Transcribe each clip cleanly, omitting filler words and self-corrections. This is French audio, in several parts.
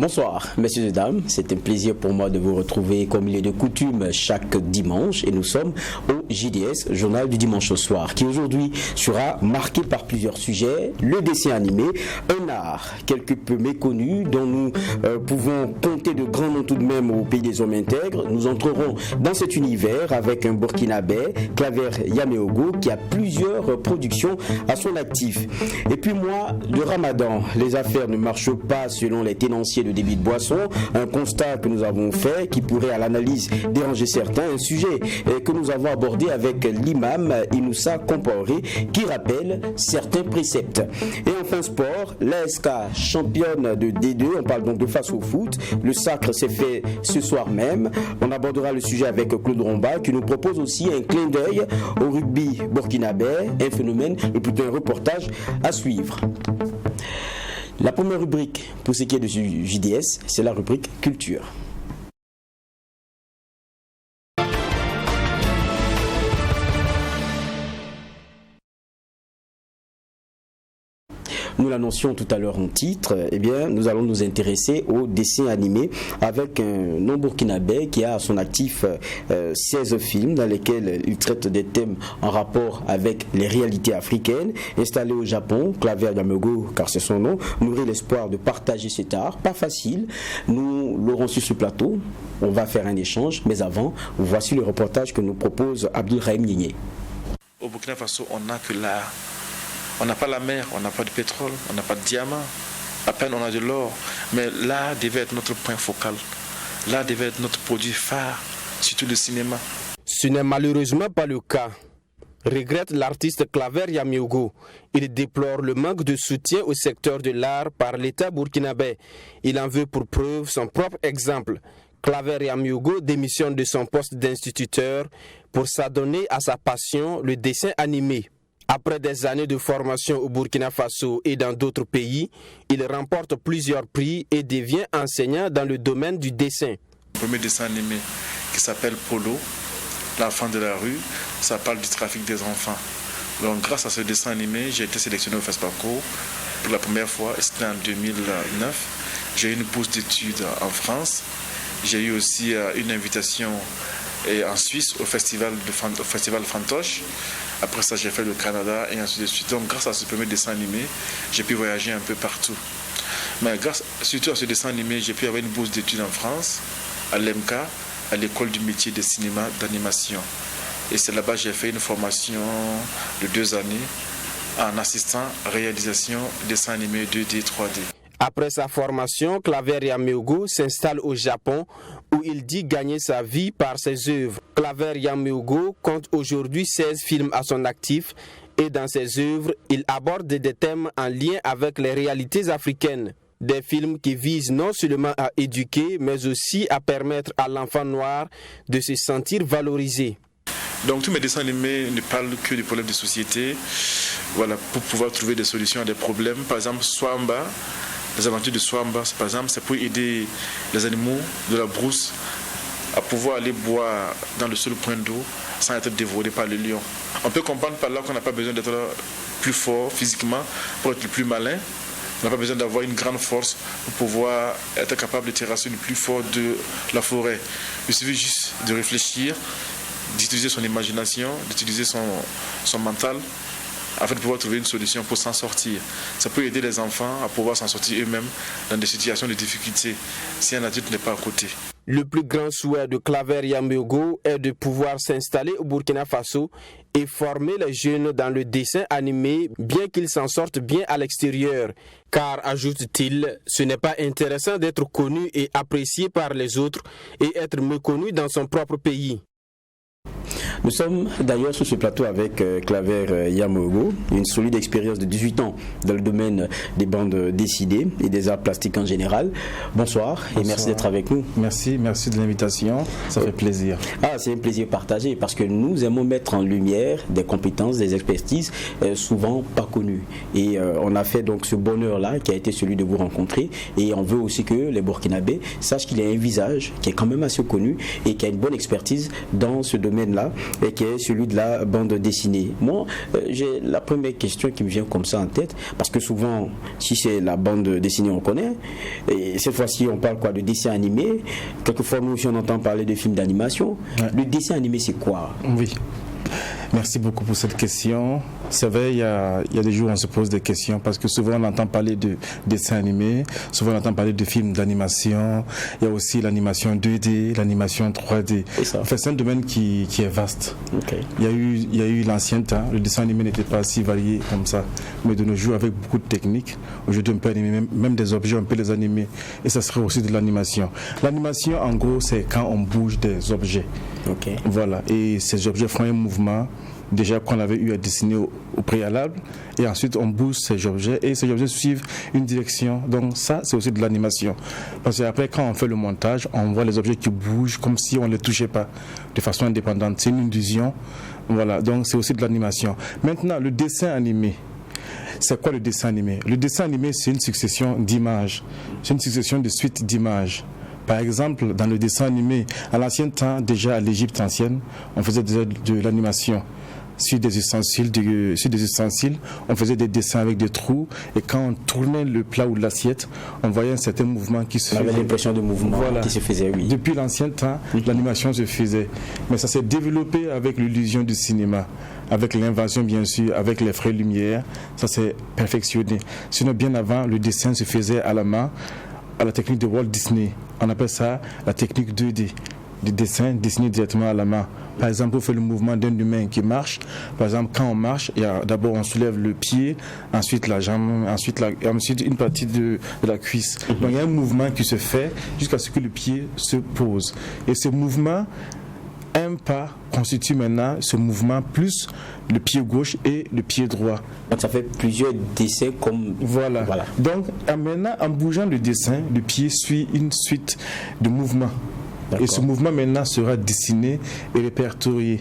Bonsoir, messieurs et dames. C'est un plaisir pour moi de vous retrouver comme il est de coutume chaque dimanche. Et nous sommes au JDS, Journal du dimanche au soir, qui aujourd'hui sera marqué par plusieurs sujets. Le dessin animé, un art quelque peu méconnu dont nous pouvons compter de grands noms tout de même au pays des hommes intègres. Nous entrerons dans cet univers avec un Burkinabé, Claver Yaméogo, qui a plusieurs productions à son actif. Et puis moi, le Ramadan, les affaires ne marchent pas selon les tenanciers de débit de boisson, un constat que nous avons fait qui pourrait à l'analyse déranger certains, un sujet que nous avons abordé avec l'imam Inoussa Compaoré qui rappelle certains préceptes. Et enfin sport, l'ASK championne de D2, on parle donc de face au foot, le sacre s'est fait ce soir même, on abordera le sujet avec Claude Romba qui nous propose aussi un clin d'œil au rugby burkinabé, un phénomène et plutôt un reportage à suivre. La première rubrique pour ce qui est de JDS, c'est la rubrique culture. Nous l'annoncions tout à l'heure en titre, eh bien, nous allons nous intéresser au dessin animé avec un non-burkinabé qui a à son actif 16 films dans lesquels il traite des thèmes en rapport avec les réalités africaines. Installé au Japon, Claver Yaméogo, car c'est son nom, nourrit l'espoir de partager cet art. Pas facile, nous l'aurons sur ce plateau, on va faire un échange, mais avant, voici le reportage que nous propose Abdelrahim Nigné. Au Burkina Faso, on n'a que l'art. On n'a pas la mer, on n'a pas de pétrole, on n'a pas de diamant, à peine on a de l'or. Mais l'art devait être notre point focal. L'art devait être notre produit phare, surtout le cinéma. Ce n'est malheureusement pas le cas, regrette l'artiste Claver Yaméogo. Il déplore le manque de soutien au secteur de l'art par l'État burkinabé. Il en veut pour preuve son propre exemple. Claver Yaméogo démissionne de son poste d'instituteur pour s'adonner à sa passion, le dessin animé. Après des années de formation au Burkina Faso et dans d'autres pays, il remporte plusieurs prix et devient enseignant dans le domaine du dessin. Le premier dessin animé qui s'appelle Polo, l'enfant de la rue, ça parle du trafic des enfants. Donc grâce à ce dessin animé, j'ai été sélectionné au FESPACO pour la première fois, et c'était en 2009. J'ai eu une bourse d'études en France. J'ai eu aussi une invitation en Suisse au festival Fantoche. Après ça, j'ai fait le Canada et ainsi de suite. Donc, grâce à ce premier dessin animé, j'ai pu voyager un peu partout. Mais surtout à ce dessin animé, j'ai pu avoir une bourse d'études en France, à l'EMK, à l'école du métier de cinéma d'animation. Et c'est là-bas que j'ai fait une formation de 2 années en assistant réalisation dessin animé 2D, 3D. Après sa formation, Claver Yaméogo s'installe au Japon où il dit gagner sa vie par ses œuvres. Claver Yaméogo compte aujourd'hui 16 films à son actif et dans ses œuvres, il aborde des thèmes en lien avec les réalités africaines. Des films qui visent non seulement à éduquer mais aussi à permettre à l'enfant noir de se sentir valorisé. Donc tous mes dessins animés ne parlent que des problèmes de société, voilà, pour pouvoir trouver des solutions à des problèmes. Par exemple, Swamba, les aventures de Swamba, par exemple, c'est pour aider les animaux de la brousse à pouvoir aller boire dans le seul point d'eau sans être dévoré par le lion. On peut comprendre par là qu'on n'a pas besoin d'être plus fort physiquement pour être le plus malin. On n'a pas besoin d'avoir une grande force pour pouvoir être capable de terrasser le plus fort de la forêt. Il suffit juste de réfléchir, d'utiliser son imagination, d'utiliser son mental afin de pouvoir trouver une solution pour s'en sortir. Ça peut aider les enfants à pouvoir s'en sortir eux-mêmes dans des situations de difficulté si un adulte n'est pas à côté. Le plus grand souhait de Claver Yaméogo est de pouvoir s'installer au Burkina Faso et former les jeunes dans le dessin animé, bien qu'ils s'en sortent bien à l'extérieur. Car, ajoute-t-il, ce n'est pas intéressant d'être connu et apprécié par les autres et être méconnu dans son propre pays. Nous sommes d'ailleurs sur ce plateau avec Claver Yaméogo, une solide expérience de 18 ans dans le domaine des bandes dessinées et des arts plastiques en général. Bonsoir et merci d'être avec nous. Merci de l'invitation, ça fait plaisir. C'est un plaisir partagé parce que nous aimons mettre en lumière des compétences, des expertises souvent pas connues. Et on a fait donc ce bonheur-là qui a été celui de vous rencontrer et on veut aussi que les Burkinabés sachent qu'il y a un visage qui est quand même assez connu et qui a une bonne expertise dans ce domaine-là. et qui est celui de la bande dessinée. Moi, j'ai la première question qui me vient comme ça en tête, parce que souvent, si c'est la bande dessinée, on connaît, et cette fois-ci, on parle quoi de dessin animé. Quelquefois, nous aussi, on entend parler de films d'animation. Ouais. Le dessin animé, c'est quoi? Oui. Merci beaucoup pour cette question. C'est vrai, il y a des jours où on se pose des questions parce que souvent on entend parler de dessins animés, souvent on entend parler de films d'animation, il y a aussi l'animation 2D, l'animation 3D. Enfin, c'est un domaine qui est vaste. Okay. Il y a eu l'ancien temps, le dessin animé n'était pas si varié comme ça, mais de nos jours avec beaucoup de techniques, aujourd'hui on peut animer même des objets, on peut les animer et ça serait aussi de l'animation. L'animation en gros c'est quand on bouge des objets. Okay. Voilà, et ces objets font un mouvement déjà qu'on avait eu à dessiner au préalable et ensuite on bouge ces objets et ces objets suivent une direction, donc ça c'est aussi de l'animation parce qu'après quand on fait le montage on voit les objets qui bougent comme si on ne les touchait pas de façon indépendante, c'est une illusion, voilà, donc c'est aussi de l'animation. Maintenant le dessin animé, c'est quoi le dessin animé? Le dessin animé c'est une succession d'images, c'est une succession de suites d'images. Par exemple, dans le dessin animé, à l'ancien temps, déjà à l'Égypte ancienne, on faisait déjà de l'animation. Sur des ustensiles, on faisait des dessins avec des trous et quand on tournait le plat ou l'assiette, on voyait un certain mouvement qui se faisait. On avait l'impression de mouvement qui se faisait, oui. Depuis l'ancien temps, l'animation se faisait. Mais ça s'est développé avec l'illusion du cinéma, avec l'invention bien sûr, avec les frères Lumière, ça s'est perfectionné. Sinon, bien avant, le dessin se faisait à la main, à la technique de Walt Disney. On appelle ça la technique 2D. Du dessin dessiné directement à la main. Par exemple, on fait le mouvement d'un humain qui marche. Par exemple, quand on marche, d'abord on soulève le pied, ensuite la jambe, ensuite une partie de la cuisse. Donc il y a un mouvement qui se fait jusqu'à ce que le pied se pose. Et ce mouvement, un pas constitue maintenant ce mouvement plus le pied gauche et le pied droit. Donc ça fait plusieurs dessins comme... Voilà. Donc maintenant, en bougeant le dessin, le pied suit une suite de mouvements. D'accord. Et ce mouvement maintenant sera dessiné et répertorié.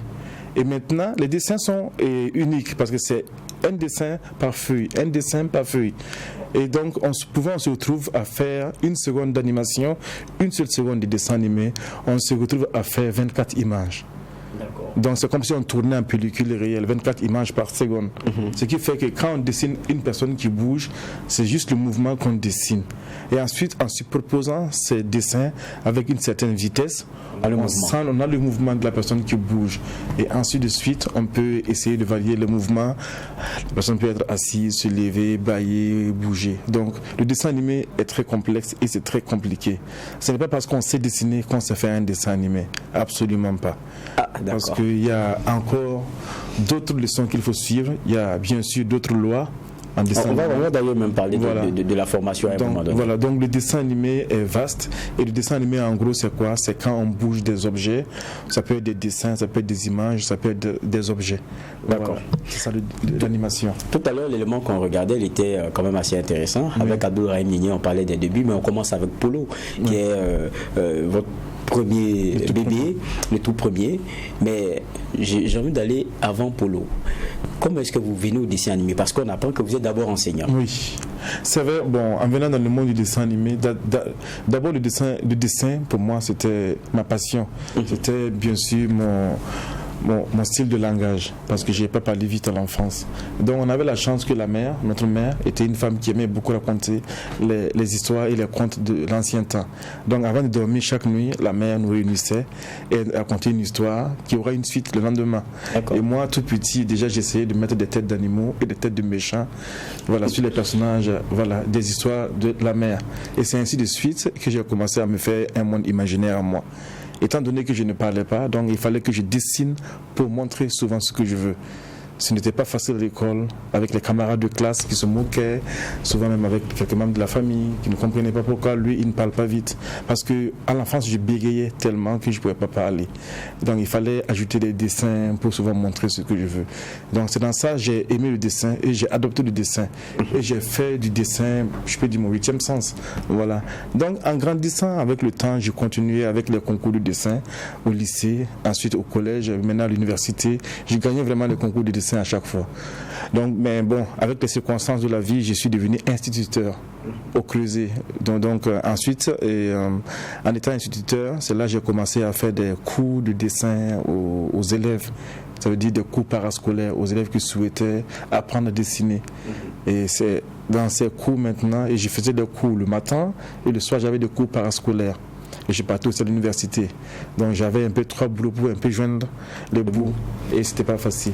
Et maintenant, les dessins sont uniques parce que c'est un dessin par feuille, un dessin par feuille. Et donc, on se retrouve à faire une seconde d'animation, une seule seconde de dessin animé. On se retrouve à faire 24 images. D'accord. Donc, c'est comme si on tournait en pellicule réelle, 24 images par seconde. Ce qui fait que quand on dessine une personne qui bouge, c'est juste le mouvement qu'on dessine. Et ensuite, en superposant ces dessins avec une certaine vitesse, on a le mouvement de la personne qui bouge. Et ensuite de suite, on peut essayer de varier le mouvement. La personne peut être assise, se lever, bâiller, bouger. Donc, le dessin animé est très complexe et c'est très compliqué. Ce n'est pas parce qu'on sait dessiner qu'on sait faire un dessin animé. Absolument pas. Parce qu'il y a encore d'autres leçons qu'il faut suivre. Il y a bien sûr d'autres lois. On va d'ailleurs même parler de la formation à un moment donné. Voilà, donc le dessin animé est vaste. Et le dessin animé, en gros, c'est quoi? C'est quand on bouge des objets. Ça peut être des dessins, ça peut être des images, ça peut être des objets. D'accord. Voilà. C'est ça l'animation. Tout à l'heure, l'élément qu'on regardait, il était quand même assez intéressant. Avec Abdoulrahim Nini, on parlait des débuts, mais on commence avec Polo, qui est votre premier bébé, le tout premier. Mais j'ai envie d'aller avant Polo. Comment est-ce que vous venez au dessin animé? Parce qu'on apprend que vous êtes d'abord enseignant. Oui, c'est vrai. Bon, en venant dans le monde du dessin animé, d'abord le dessin pour moi c'était ma passion. C'était bien sûr mon style de langage, parce que je n'ai pas parlé vite à l'enfance. Donc on avait la chance que notre mère, était une femme qui aimait beaucoup raconter les histoires et les contes de l'ancien temps. Donc avant de dormir chaque nuit, la mère nous réunissait et elle racontait une histoire qui aura une suite le lendemain. D'accord. Et moi, tout petit, déjà j'essayais de mettre des têtes d'animaux et des têtes de méchants, sur les personnages, des histoires de la mère. Et c'est ainsi de suite que j'ai commencé à me faire un monde imaginaire à moi. Étant donné que je ne parlais pas, donc il fallait que je dessine pour montrer souvent ce que je veux. Ce n'était pas facile à l'école, avec les camarades de classe qui se moquaient, souvent même avec quelques membres de la famille qui ne comprenaient pas pourquoi lui, il ne parle pas vite. Parce qu'à l'enfance, je bégayais tellement que je ne pouvais pas parler. Donc il fallait ajouter des dessins pour souvent montrer ce que je veux. Donc c'est dans ça que j'ai aimé le dessin et j'ai adopté le dessin. Et j'ai fait du dessin, je peux dire mon 8e sens. Voilà. Donc en grandissant avec le temps, j'ai continué avec les concours de dessin au lycée, ensuite au collège, maintenant à l'université. J'ai gagné vraiment les concours de dessin dessin à chaque fois. Donc, mais bon, avec les circonstances de la vie, je suis devenu instituteur au Creuset. Donc ensuite, en étant instituteur, c'est là que j'ai commencé à faire des cours de dessin aux élèves. Ça veut dire des cours parascolaires aux élèves qui souhaitaient apprendre à dessiner. Et c'est dans ces cours maintenant, et je faisais des cours le matin et le soir j'avais des cours parascolaires. Et je partais aussi à l'université. Donc j'avais un peu 3 boulots pour un peu joindre les bouts et c'était pas facile.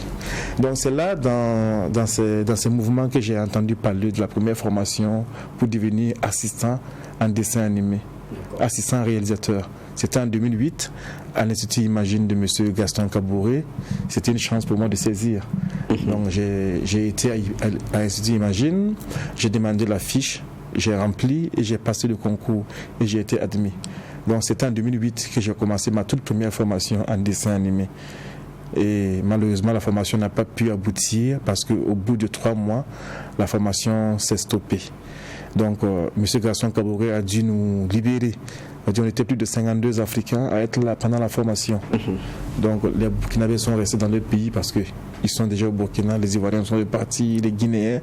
Donc c'est là, dans ces mouvements, que j'ai entendu parler de la première formation pour devenir assistant en dessin animé, assistant réalisateur. C'était en 2008 à l'Institut Imagine de M. Gaston Kabouré. C'était une chance pour moi de saisir. Donc j'ai été à l'Institut Imagine, j'ai demandé la fiche, j'ai rempli et j'ai passé le concours et j'ai été admis. Donc c'était en 2008 que j'ai commencé ma toute première formation en dessin animé. Et malheureusement, la formation n'a pas pu aboutir parce qu'au bout de 3 mois, la formation s'est stoppée. Donc M. Gaston Kabouré a dû nous libérer. On était plus de 52 Africains à être là pendant la formation. Donc les Burkinabés sont restés dans leur pays parce qu'ils sont déjà au Burkina, les Ivoiriens sont repartis, les Guinéens.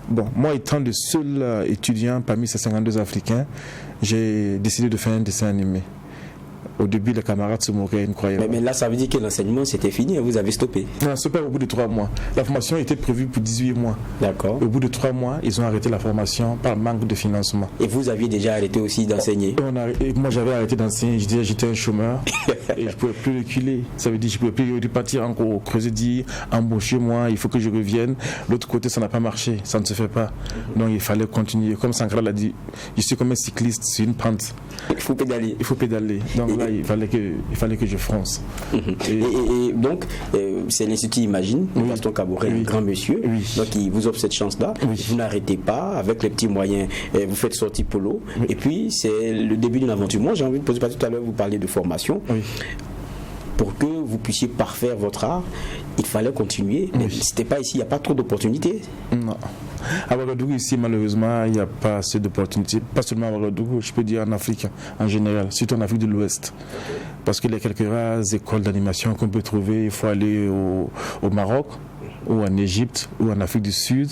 Bon, moi étant le seul étudiant parmi ces 52 Africains, j'ai décidé de faire un dessin animé. Au début, les camarades se moquaient, ils ne croyaient pas. Mais là, ça veut dire que l'enseignement, c'était fini, vous avez stoppé. Non, stoppé au bout de 3 mois. La formation était prévue pour 18 mois. D'accord. Au bout de 3 mois, ils ont arrêté la formation par manque de financement. Et vous aviez déjà arrêté aussi d'enseigner? Moi, j'avais arrêté d'enseigner. J'étais un chômeur et je ne pouvais plus reculer. Ça veut dire que je ne pouvais plus repartir encore au Creuset, dire embauchez-moi, il faut que je revienne. L'autre côté, ça n'a pas marché, ça ne se fait pas. Donc, il fallait continuer. Comme Sankara l'a dit, je suis comme un cycliste sur une pente. Il faut pédaler. Il faut pédaler. Donc là, il fallait que je fronce. Et donc, c'est l'Institut Imagine, Gaston Kabouré, un grand monsieur. Donc, il vous offre cette chance-là. Vous n'arrêtez pas, avec les petits moyens, vous faites sortie polo. Et puis, c'est le début d'une aventure. Moi, j'ai envie de poser, parce que tout à l'heure, vous parliez de formation. Pour que vous puissiez parfaire votre art, il fallait continuer. Mais c'était pas ici, il n'y a pas trop d'opportunités. Non. À Ouagadougou, ici, malheureusement, il n'y a pas assez d'opportunités. Pas seulement à Ouagadougou, je peux dire en Afrique en général, surtout en Afrique de l'Ouest. Parce que les quelques rares écoles d'animation qu'on peut trouver, il faut aller au Maroc, ou en Égypte, ou en Afrique du Sud,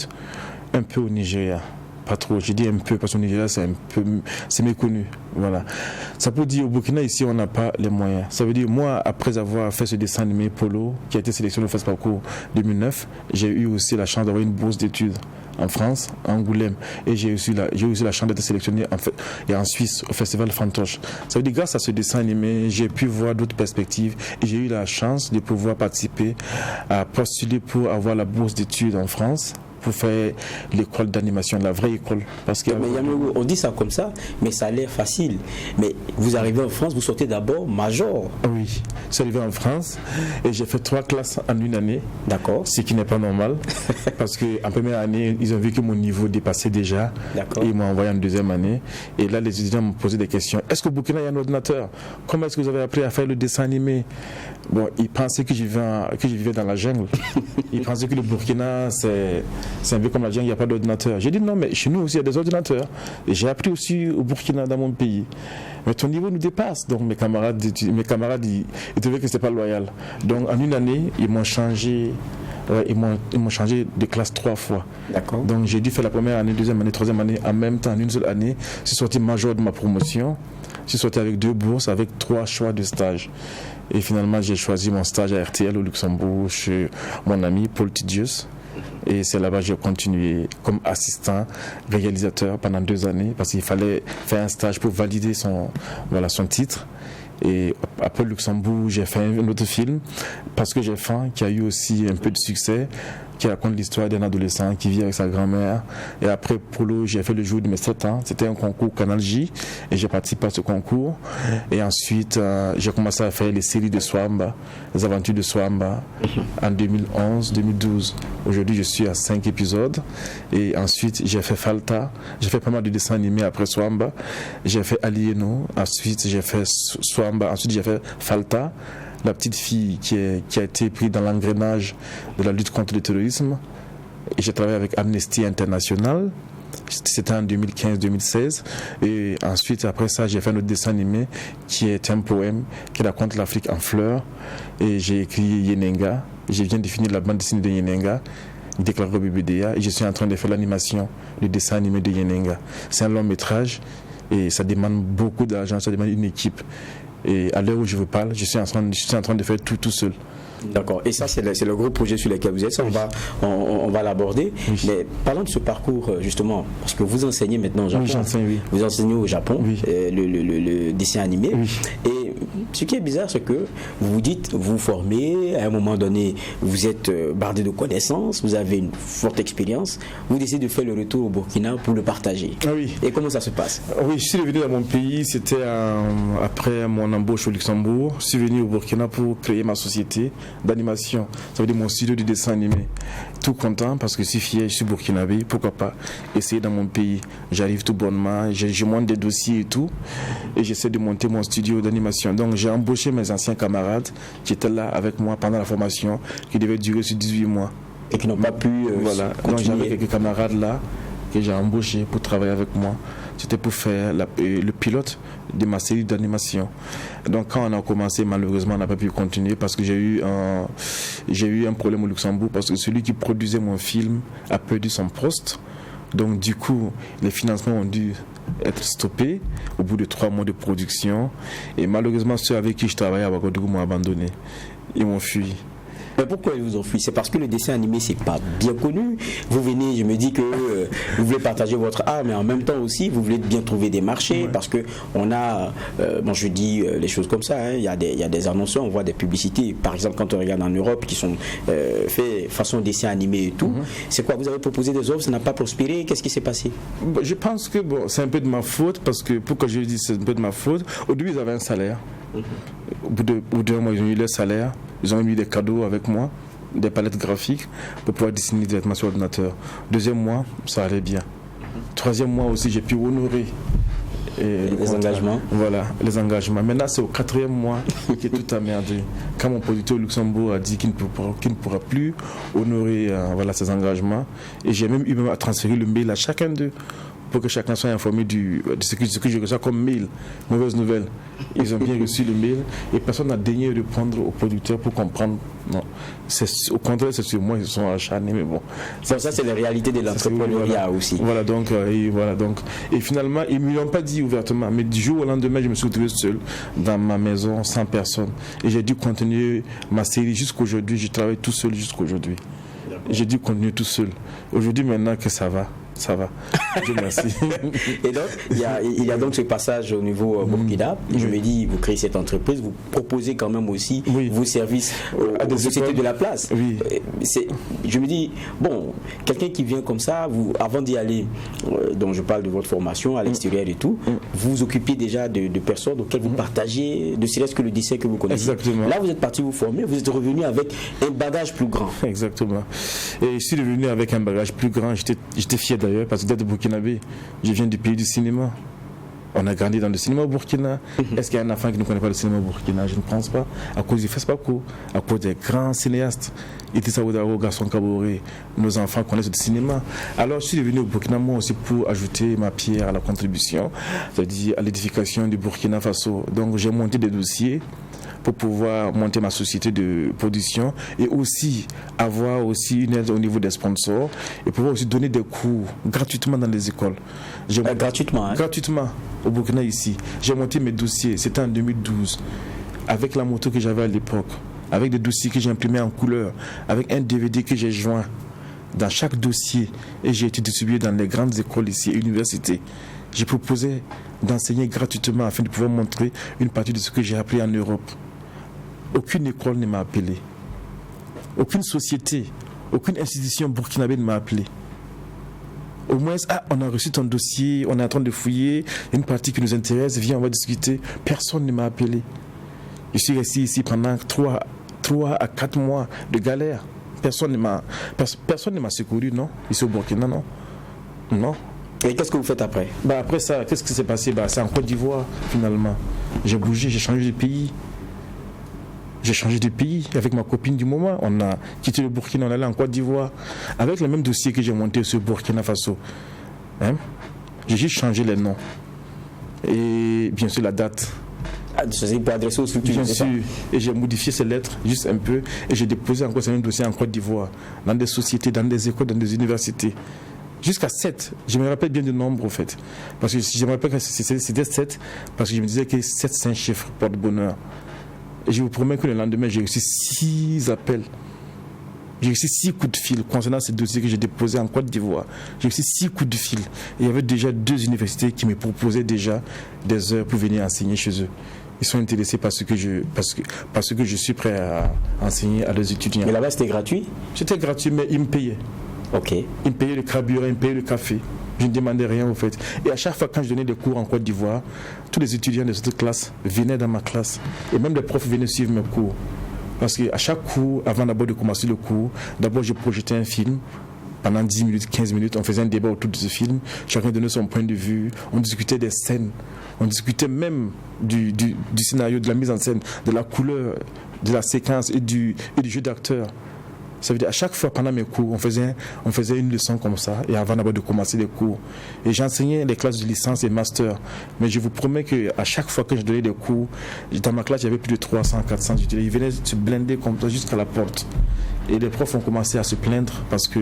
un peu au Nigeria. Pas trop, j'ai dit un peu parce qu'au Nigeria c'est méconnu. Voilà. Ça peut dire au Burkina ici on n'a pas les moyens. Ça veut dire moi après avoir fait ce dessin animé Polo qui a été sélectionné au FESPACO 2009, j'ai eu aussi la chance d'avoir une bourse d'études en France, à Angoulême, et j'ai eu la chance d'être sélectionné en Suisse au Festival Fantoche. Ça veut dire grâce à ce dessin animé, j'ai pu voir d'autres perspectives et j'ai eu la chance de pouvoir participer à postuler pour avoir la bourse d'études en France, pour faire l'école d'animation, la vraie école. Parce que on dit ça comme ça, mais ça a l'air facile. Mais vous arrivez en France, vous sortez d'abord major. Oui, je suis arrivé en France et j'ai fait 3 classes en une année. D'accord. Ce qui n'est pas normal. Parce qu'en première année, ils ont vu que mon niveau dépassait déjà. D'accord. Et ils m'ont envoyé en deuxième année. Et là, les étudiants m'ont posé des questions. Est-ce qu'au Burkina, il y a un ordinateur? Comment est-ce que vous avez appris à faire le dessin animé? Bon, ils pensaient que je vivais dans la jungle. Ils pensaient que le Burkina, c'est un peu comme la jungle, il n'y a pas d'ordinateur. J'ai dit non, mais chez nous aussi, il y a des ordinateurs. Et j'ai appris aussi au Burkina, dans mon pays. Mais ton niveau nous dépasse. Donc mes camarades ils trouvaient que ce n'était pas loyal. Donc en une année, ils m'ont changé. Ils m'ont changé de classe 3 fois. D'accord. Donc j'ai dû faire la première année, deuxième année, troisième année en même temps, en une seule année. Je suis sorti major de ma promotion. Je suis sorti avec 2 bourses, avec 3 choix de stage. Et finalement, j'ai choisi mon stage à RTL au Luxembourg chez mon ami Paul Tidius. Et c'est là-bas que j'ai continué comme assistant réalisateur pendant 2 années parce qu'il fallait faire un stage pour valider son titre. Et après Luxembourg, j'ai fait un autre film, Parce que j'ai faim, qui a eu aussi un peu de succès, qui raconte l'histoire d'un adolescent qui vit avec sa grand-mère. Et après Polo, j'ai fait le jour de mes 7 ans. C'était un concours Canal J et j'ai participé à ce concours. Et ensuite, j'ai commencé à faire les séries de Swamba, les aventures de Swamba en 2011-2012. Aujourd'hui, je suis à 5 épisodes. Et ensuite, j'ai fait Falta. J'ai fait pas mal de dessins animés après Swamba. J'ai fait Alieno. Ensuite, j'ai fait Swamba. Ensuite, j'ai fait Falta, la petite fille qui a été prise dans l'engrenage de la lutte contre le terrorisme. Et j'ai travaillé avec Amnesty International. C'était en 2015-2016. Et ensuite, après ça, j'ai fait un autre dessin animé qui est un poème qui raconte l'Afrique en fleurs. Et j'ai écrit Yenenga, Je viens de finir la bande dessinée de Yenenga, déclaré au BBDA, et je suis en train de faire l'animation, le dessin animé de Yenenga. C'est un long métrage et ça demande beaucoup d'argent, ça demande une équipe. Et à l'heure où je vous parle, je suis en train de faire tout seul. D'accord. Et ça, c'est le gros projet sur lequel vous êtes. Ça, on va l'aborder. Oui. Mais parlons de ce parcours, justement, parce que vous enseignez maintenant au Japon. Oui, j'enseigne, oui. Vous enseignez au Japon, oui. Le dessin animé. Oui. Et ce qui est bizarre, c'est que vous vous dites, vous formez, à un moment donné, vous êtes bardé de connaissances, vous avez une forte expérience, vous décidez de faire le retour au Burkina pour le partager. Ah oui. Et comment ça se passe? Oui, je suis revenu dans mon pays, c'était après mon embauche au Luxembourg. Je suis venu au Burkina pour créer ma société d'animation, ça veut dire mon studio de dessin animé. Tout content parce que je suis fier, je suis burkinabé, pourquoi pas essayer dans mon pays. J'arrive tout bonnement, je monte des dossiers et tout, et j'essaie de monter mon studio d'animation. Donc j'ai embauché mes anciens camarades qui étaient là avec moi pendant la formation, qui devait durer sur 18 mois. Et qui n'ont pas pu voilà. continuer. Donc j'avais quelques camarades là que j'ai embauchés pour travailler avec moi. C'était pour faire le pilote de ma série d'animation. Donc quand on a commencé, malheureusement, on n'a pas pu continuer parce que j'ai eu un problème au Luxembourg parce que celui qui produisait mon film a perdu son poste. Donc du coup, les financements ont dû être stoppés au bout de 3 mois de production. Et malheureusement, ceux avec qui je travaillais à Ouagadougou m'ont abandonné. Ils m'ont fui. Mais pourquoi ils vous ont fui? C'est parce que le dessin animé, c'est pas bien connu. Vous venez, je me dis que vous voulez partager votre art, mais en même temps aussi, vous voulez bien trouver des marchés, ouais. Parce que on a, je dis les choses comme ça, hein, il y a des annonceurs, on voit des publicités, par exemple quand on regarde en Europe, qui sont faits façon dessin animé et tout. C'est quoi? Vous avez proposé des offres, ça n'a pas prospéré, qu'est-ce qui s'est passé? Je pense que c'est un peu de ma faute, parce que pourquoi je dis c'est un peu de ma faute, au début ils avaient un salaire. Au bout de 1 mois, ils ont eu leur salaire. Ils ont eu des cadeaux avec moi, des palettes graphiques pour pouvoir dessiner directement sur l'ordinateur. 2e mois, ça allait bien. 3e mois aussi, j'ai pu honorer les engagements. Voilà, les engagements. Maintenant, c'est au 4e mois que tout a merdé. Quand mon producteur au Luxembourg a dit qu'il ne pourra plus honorer ses engagements, et j'ai même eu à transférer le mail à chacun d'eux, pour que chacun soit informé de ce que je reçois comme mail. Mauvaise nouvelle. Ils ont bien reçu le mail et personne n'a daigné répondre au producteur pour comprendre. Non. Au contraire, c'est sur moi qu'ils se sont acharnés, mais bon. Ça c'est la réalité de l'entrepreneuriat aussi. Voilà donc. Et finalement, ils ne me l'ont pas dit ouvertement, mais du jour au lendemain, je me suis retrouvé seul dans ma maison, sans personne. Et j'ai dû continuer ma série jusqu'aujourd'hui. Je travaille tout seul jusqu'aujourd'hui. J'ai dû continuer tout seul. Aujourd'hui, maintenant que ça va. Dieu merci. Et donc, il y a donc ce passage au niveau Burkina. Je me dis, vous créez cette entreprise, vous proposez quand même aussi vos services à des sociétés de la place. Oui. Je me dis, bon, quelqu'un qui vient comme ça, vous, avant d'y aller, dont je parle de votre formation à l'extérieur et tout, vous vous occupez déjà de personnes auxquelles vous partagez, ne serait-ce que le dessin que vous connaissez. Exactement. Là, vous êtes parti vous former, vous êtes revenu avec un bagage plus grand. Exactement. Et je suis revenu avec un bagage plus grand. J'étais fier d'ailleurs parce que d'être burkinabé, je viens du pays du cinéma. On a grandi dans le cinéma au Burkina. Est-ce qu'il y a un enfant qui ne connaît pas le cinéma au Burkina? Je ne pense pas. À cause du FESPACO, à cause des grands cinéastes. Idrissa Ouedraogo, Gaston Kaboré, nos enfants connaissent le cinéma. Alors je suis venu au Burkina moi aussi pour ajouter ma pierre à la contribution, c'est-à-dire à l'édification du Burkina Faso. Donc j'ai monté des dossiers pour pouvoir monter ma société de production et aussi avoir aussi une aide au niveau des sponsors et pouvoir aussi donner des cours gratuitement dans les écoles. Gratuitement au Burkina ici. J'ai monté mes dossiers, c'était en 2012, avec la moto que j'avais à l'époque, avec des dossiers que j'ai imprimés en couleur, avec un DVD que j'ai joint dans chaque dossier et j'ai été distribué dans les grandes écoles ici, universités. J'ai proposé d'enseigner gratuitement afin de pouvoir montrer une partie de ce que j'ai appris en Europe. Aucune école ne m'a appelé. Aucune société, aucune institution burkinabé ne m'a appelé. Au moins, on a reçu ton dossier, on est en train de fouiller, une partie qui nous intéresse, viens, on va discuter. Personne ne m'a appelé. Je suis resté ici pendant 3 à 4 mois de galère. Personne ne m'a secouru, non? Ici au Burkina, non? Non. Et qu'est-ce que vous faites après? Après ça, qu'est-ce qui s'est passé? C'est en Côte d'Ivoire, finalement. J'ai bougé, j'ai changé de pays. Avec ma copine du moment. On a quitté le Burkina, on est allé en Côte d'Ivoire. Avec le même dossier que j'ai monté sur Burkina Faso. J'ai juste changé les noms. Et bien sûr la date. C'est pour adresser aux structures. Bien sûr. Et j'ai modifié ces lettres juste un peu et j'ai déposé encore un dossier en Côte d'Ivoire, dans des sociétés, dans des écoles, dans des universités. Jusqu'à 7. Je me rappelle bien du nombre, en fait. Parce que je me rappelle que c'était 7, parce que je me disais que 7, c'est un chiffre porte-bonheur. Et je vous promets que le lendemain, j'ai reçu 6 appels. J'ai reçu 6 coups de fil concernant ces dossiers que j'ai déposés en Côte d'Ivoire. J'ai reçu 6 coups de fil. Et il y avait déjà 2 universités qui me proposaient déjà des heures pour venir enseigner chez eux. Ils sont intéressés parce que je suis prêt à enseigner à leurs étudiants. Mais là-bas, c'était gratuit? C'était gratuit, mais ils me payaient. Ok. Ils me payaient le carburant, ils me payaient le café. Je ne demandais rien, au fait. Et à chaque fois, quand je donnais des cours en Côte d'Ivoire, tous les étudiants de cette classe venaient dans ma classe. Et même les profs venaient suivre mes cours. Parce qu'à chaque cours, avant d'abord de commencer le cours, d'abord je projetais un film. Pendant 10 minutes, 15 minutes, on faisait un débat autour de ce film. Chacun donnait son point de vue. On discutait des scènes. On discutait même du scénario, de la mise en scène, de la couleur, de la séquence et du jeu d'acteur. Ça veut dire à chaque fois pendant mes cours, on faisait une leçon comme ça, et avant d'abord de commencer les cours. Et j'enseignais les classes de licence et master. Mais je vous promets qu'à chaque fois que je donnais des cours, dans ma classe, il y avait plus de 300, 400 étudiants. Ils venaient se blinder comme ça jusqu'à la porte. Et les profs ont commencé à se plaindre parce que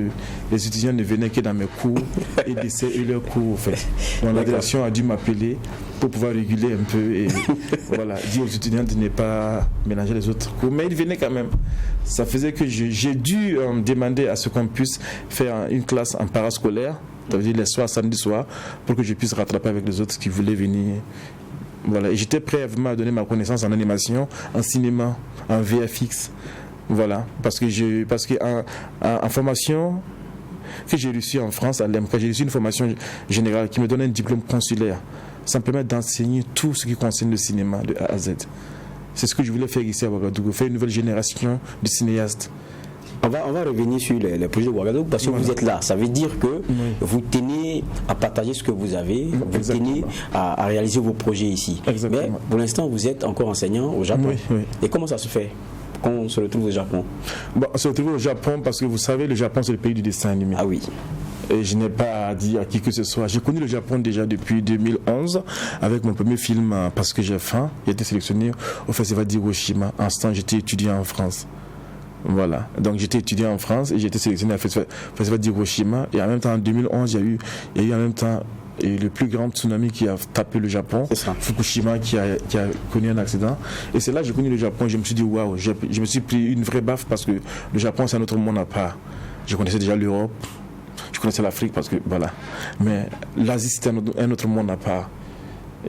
les étudiants ne venaient que dans mes cours et laissaient leurs cours. En fait. Donc la direction a dû m'appeler pour pouvoir réguler un peu et voilà, dire aux étudiants de ne pas mélanger les autres cours. Mais ils venaient quand même. Ça faisait que j'ai dû demander à ce qu'on puisse faire une classe en parascolaire, ça veut dire les soirs, samedi soir, pour que je puisse rattraper avec les autres qui voulaient venir. Voilà. Et j'étais prêt vraiment à donner ma connaissance en animation, en cinéma, en VFX. Voilà, parce que en formation que j'ai reçue en France, à l'EMCA, j'ai reçu une formation générale qui me donne un diplôme consulaire. Ça me permet d'enseigner tout ce qui concerne le cinéma de A à Z. C'est ce que je voulais faire ici à Ouagadougou, faire une nouvelle génération de cinéastes. On va revenir sur les projets de Ouagadougou parce que vous êtes là. Ça veut dire que vous tenez à partager ce que vous avez, vous tenez à réaliser vos projets ici. Exactement. Mais pour l'instant, vous êtes encore enseignant au Japon. Oui. Et comment ça se fait quand on se retrouve au Japon? On se retrouve au Japon parce que vous savez, le Japon c'est le pays du dessin animé. Ah oui. Et je n'ai pas à dire à qui que ce soit. J'ai connu le Japon déjà depuis 2011 avec mon premier film Parce que j'ai faim. Il a été sélectionné au festival d'Hiroshima. En ce temps, j'étais étudiant en France. Voilà. Donc j'étais étudiant en France et j'ai été sélectionné au festival d'Hiroshima. Et en même temps, en 2011, il y a eu en même temps le plus grand tsunami qui a tapé le Japon, Fukushima, qui a connu un accident. Et c'est là que j'ai connu le Japon. Je me suis dit, waouh, je me suis pris une vraie baffe parce que le Japon, c'est un autre monde à part. Je connaissais déjà l'Europe, je connaissais l'Afrique parce que voilà. Mais l'Asie, c'était un autre monde à part.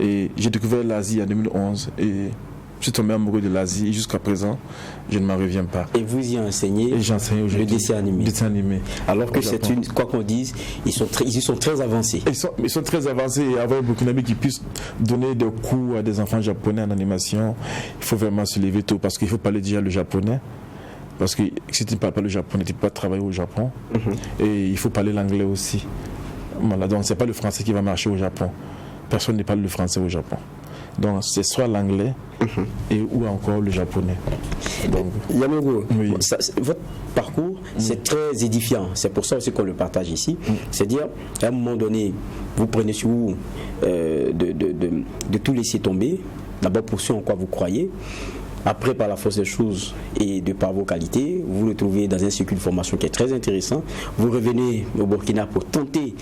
Et j'ai découvert l'Asie en 2011 et je suis tombé amoureux de l'Asie et jusqu'à présent, je ne m'en reviens pas. Et vous y enseignez le dessin animé. Alors que c'est quoi qu'on dise, ils sont très avancés. Ils sont très avancés et avoir un Burkinabé qui puisse donner des cours à des enfants japonais en animation, il faut vraiment se lever tôt parce qu'il faut parler déjà le japonais. Parce que si tu ne parles pas le japonais, tu ne peux pas travailler au Japon. Et il faut parler l'anglais aussi. Voilà, donc ce n'est pas le français qui va marcher au Japon. Personne ne parle le français au Japon. Donc c'est soit l'anglais ou encore le japonais. Donc, Yamogo, oui. Votre parcours, c'est très édifiant. C'est pour ça aussi qu'on le partage ici. C'est-à-dire, à un moment donné, vous prenez sur vous de tout laisser tomber. D'abord pour ce en quoi vous croyez. Après, par la force des choses et de par vos qualités, vous vous retrouvez dans un circuit de formation qui est très intéressant. Vous revenez au Burkina pour tenter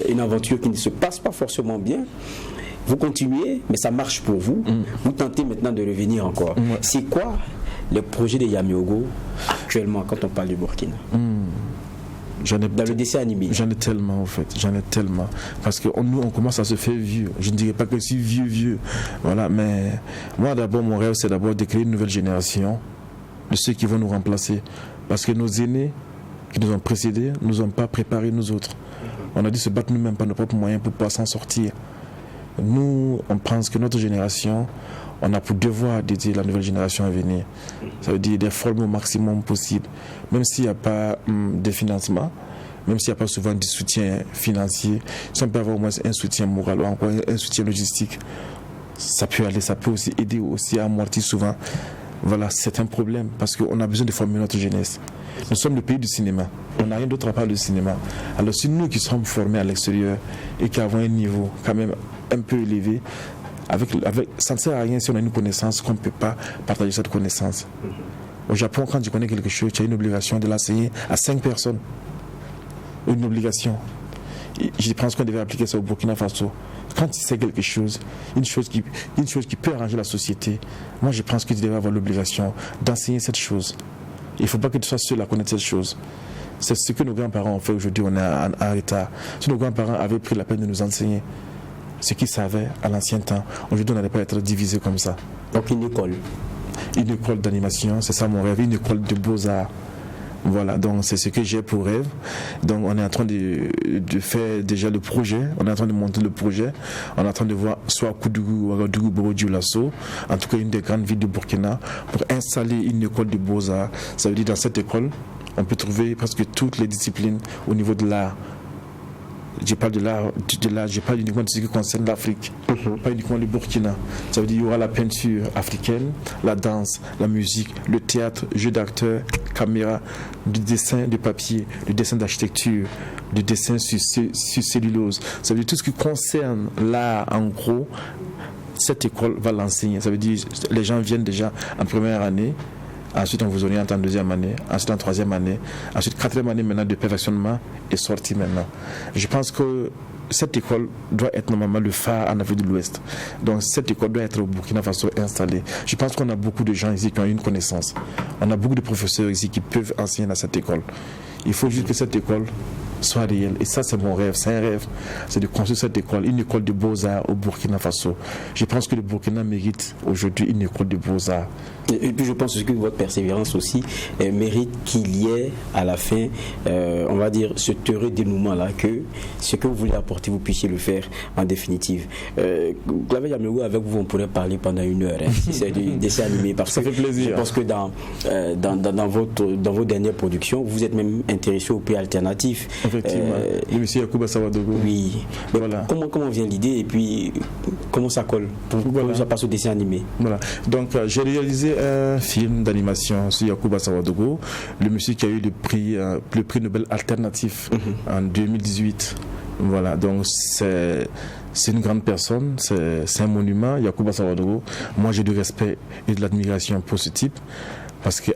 une aventure qui ne se passe pas forcément bien. Vous continuez, mais ça marche pour vous. Vous tentez maintenant de revenir encore. C'est quoi les projets de Yamiogo actuellement quand on parle du Burkina? Dans le dessin animé. J'en ai tellement en fait, parce que nous on commence à se faire vieux. Je ne dirais pas que je suis vieux, voilà, mais moi d'abord mon rêve c'est d'abord de créer une nouvelle génération de ceux qui vont nous remplacer, parce que nos aînés qui nous ont précédés nous ont pas préparé nous autres. On a dû se battre nous-mêmes par nos propres moyens pour pouvoir s'en sortir. Nous on pense que notre génération, on a pour devoir d'aider la nouvelle génération à venir. Ça veut dire des formes au maximum possible. Même s'il n'y a pas de financement, même s'il n'y a pas souvent du soutien financier, si on peut avoir au moins un soutien moral ou encore un soutien logistique, ça peut aller, ça peut aussi aider aussi à amortir souvent. Voilà, c'est un problème parce qu'on a besoin de former notre jeunesse. Nous sommes le pays du cinéma. On n'a rien d'autre à part le cinéma. Alors si nous qui sommes formés à l'extérieur et qui avons un niveau quand même un peu élevé, Ça ne sert à rien si on a une connaissance qu'on ne peut pas partager cette connaissance. Au Japon, quand tu connais quelque chose, tu as une obligation de l'enseigner à 5 personnes. Une obligation. Et je pense qu'on devait appliquer ça au Burkina Faso. Quand tu sais quelque chose, une chose qui peut arranger la société, moi je pense que tu devais avoir l'obligation d'enseigner cette chose. Il ne faut pas que tu sois seul à connaître cette chose. C'est ce que nos grands-parents ont fait aujourd'hui, on est en retard. Si nos grands-parents avaient pris la peine de nous enseigner ce qu'ils savaient à l'ancien temps, aujourd'hui on n'allait pas être divisés comme ça. Donc une école. Une école d'animation, c'est ça mon rêve, une école de beaux-arts. Voilà, donc c'est ce que j'ai pour rêve. Donc on est en train de faire déjà le projet, on est en train de monter le projet, on est en train de voir soit Koudougou, Ouagadougou, Borodioulasso, en tout cas une des grandes villes de Burkina, pour installer une école de beaux-arts. Ça veut dire dans cette école, on peut trouver presque toutes les disciplines au niveau de l'art. Je parle de l'art, je parle uniquement de ce qui concerne l'Afrique, pas uniquement le Burkina. Ça veut dire qu'il y aura la peinture africaine, la danse, la musique, le théâtre, jeu d'acteur, caméra, du dessin de papier, du dessin d'architecture, du dessin sur cellulose. Ça veut dire tout ce qui concerne l'art en gros, cette école va l'enseigner. Ça veut dire les gens viennent déjà en première année. Ensuite, on vous oriente en deuxième année, ensuite en troisième année, ensuite quatrième année maintenant de perfectionnement et sortie maintenant. Je pense que cette école doit être normalement le phare en Afrique de l'Ouest. Donc cette école doit être au Burkina Faso installée. Je pense qu'on a beaucoup de gens ici qui ont une connaissance. On a beaucoup de professeurs ici qui peuvent enseigner dans cette école. Il faut juste que cette école soit réelle. Et ça, c'est mon rêve. C'est un rêve. C'est de construire cette école, une école de beaux-arts au Burkina Faso. Je pense que le Burkina mérite aujourd'hui une école de beaux-arts. Et puis je pense que votre persévérance aussi mérite qu'il y ait à la fin, on va dire, ce heureux dénouement-là, que ce que vous voulez apporter, vous puissiez le faire en définitive. Claver Yameougou, avec vous, on pourrait parler pendant 1 heure, hein, si c'est du dessin animé. Parce ça fait plaisir. Je pense que dans vos dernières productions, vous êtes même intéressé au pays alternatif. Effectivement. Le monsieur Yacouba Sawadogo. Oui. Voilà. Comment vient l'idée et puis comment ça colle pour ça passe au dessin animé? Voilà. Donc j'ai réalisé un film d'animation sur Yacouba Sawadogo, le monsieur qui a eu le prix Nobel alternatif en 2018. Voilà, donc c'est une grande personne, c'est un monument, Yacouba Sawadogo. Moi j'ai du respect et de l'admiration pour ce type, parce que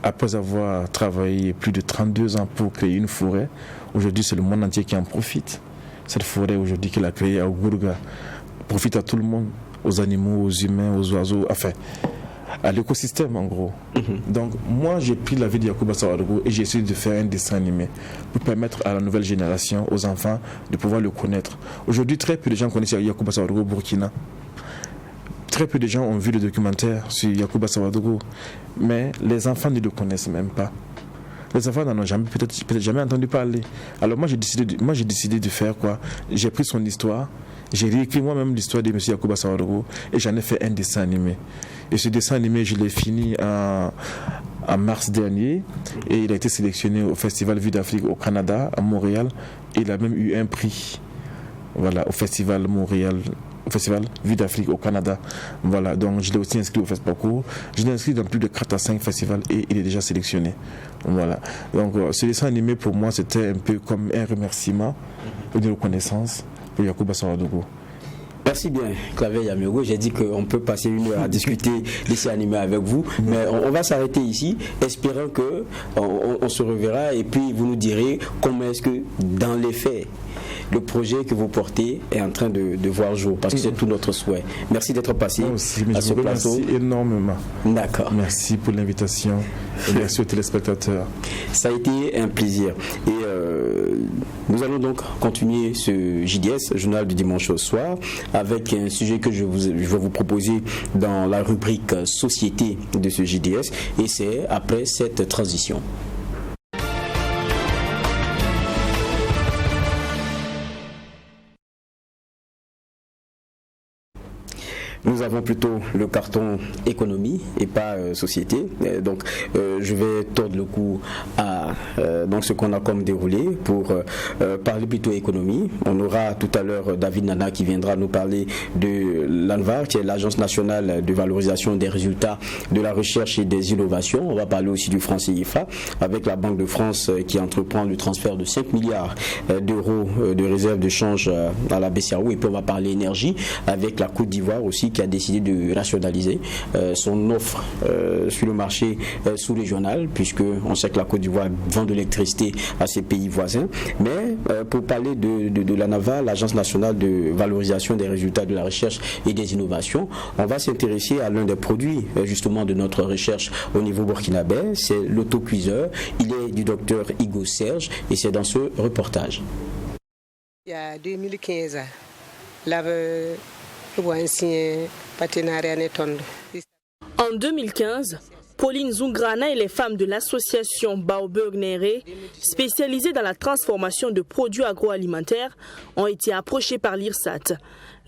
après avoir travaillé plus de 32 ans pour créer une forêt, aujourd'hui c'est le monde entier qui en profite. Cette forêt aujourd'hui qu'il a créée à Ougourga profite à tout le monde, aux animaux, aux humains, aux oiseaux, enfin à l'écosystème en gros. Donc moi j'ai pris la vie de Yacouba Sawadogo et j'ai essayé de faire un dessin animé pour permettre à la nouvelle génération, aux enfants, de pouvoir le connaître. Aujourd'hui très peu de gens connaissent Yacouba Sawadogo au Burkina. Très peu de gens ont vu le documentaire sur Yacouba Sawadogo, mais les enfants ne le connaissent même pas. Les enfants n'en ont peut-être jamais entendu parler. Alors moi j'ai décidé de faire quoi? J'ai pris son histoire, j'ai réécrit moi-même l'histoire de M. Yacouba Sawadogo et j'en ai fait un dessin animé. Et ce dessin animé, je l'ai fini en mars dernier et il a été sélectionné au Festival Vue d'Afrique au Canada, à Montréal, et il a même eu un prix, voilà, au Festival Vue d'Afrique au Canada. Voilà, donc je l'ai aussi inscrit au FESPACO. Je l'ai inscrit dans plus de 4 à 5 festivals et il est déjà sélectionné. Voilà. Donc ce dessin animé pour moi c'était un peu comme un remerciement, une reconnaissance pour Yacouba Sawadogo. Merci bien, Claver Yameougou. J'ai dit qu'on peut passer 1 heure à discuter dessin animé avec vous, mais on va s'arrêter ici, espérant que on se reverra et puis vous nous direz comment est-ce que dans les faits le projet que vous portez est en train de voir jour, parce que c'est tout notre souhait. Merci d'être passé à ce plateau. Merci énormément. D'accord. Merci pour l'invitation et merci aux téléspectateurs. Ça a été un plaisir. Et nous allons donc continuer ce JDS, Journal du dimanche au soir, avec un sujet que je vais vous proposer dans la rubrique Société de ce JDS, et c'est après cette transition. Nous avons plutôt le carton économie et pas société. Donc je vais tordre le cou à donc ce qu'on a comme déroulé pour parler plutôt économie. On aura tout à l'heure David Nana qui viendra nous parler de l'ANVAR, qui est l'Agence nationale de valorisation des résultats de la recherche et des innovations. On va parler aussi du franc CFA avec la Banque de France qui entreprend le transfert de 5 milliards d'euros de réserves de change à la BCEAO. Et puis on va parler énergie avec la Côte d'Ivoire aussi qui a décidé de rationaliser son offre sur le marché sous-régional, puisque on sait que la Côte d'Ivoire vend de l'électricité à ses pays voisins. Mais pour parler de l'ANAVA, l'Agence nationale de valorisation des résultats de la recherche et des innovations, on va s'intéresser à l'un des produits justement de notre recherche au niveau burkinabé, c'est l'autocuiseur. Il est du docteur Igo Serge et c'est dans ce reportage. Il y a 2015, en 2015, Pauline Zungrana et les femmes de l'association Baoburg Néré, spécialisée dans la transformation de produits agroalimentaires, ont été approchées par l'IRSAT,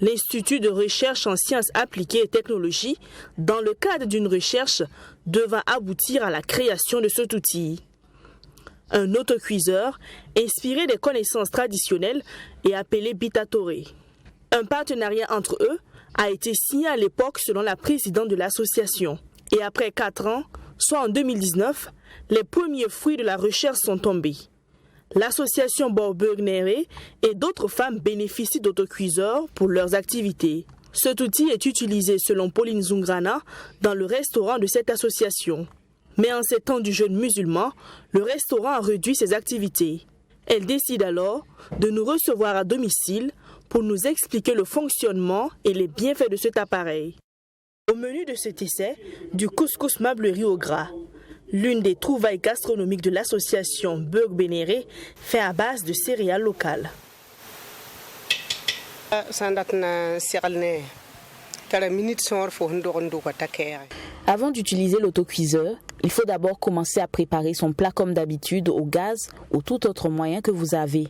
l'Institut de recherche en sciences appliquées et technologies, dans le cadre d'une recherche devant aboutir à la création de cet outil. Un autocuiseur inspiré des connaissances traditionnelles et appelé Bitatore. Un partenariat entre eux a été signé à l'époque selon la présidente de l'association. Et après 4 ans, soit en 2019, les premiers fruits de la recherche sont tombés. L'association Baoburg Néré et d'autres femmes bénéficient d'autocuiseurs pour leurs activités. Cet outil est utilisé selon Pauline Zungrana dans le restaurant de cette association. Mais en ces temps du jeûne musulman, le restaurant a réduit ses activités. Elle décide alors de nous recevoir à domicile pour nous expliquer le fonctionnement et les bienfaits de cet appareil. Au menu de cet essai, du couscous mablerie au gras. L'une des trouvailles gastronomiques de l'association Burg Bénéré, fait à base de céréales locales. Avant d'utiliser l'autocuiseur, il faut d'abord commencer à préparer son plat comme d'habitude au gaz ou tout autre moyen que vous avez.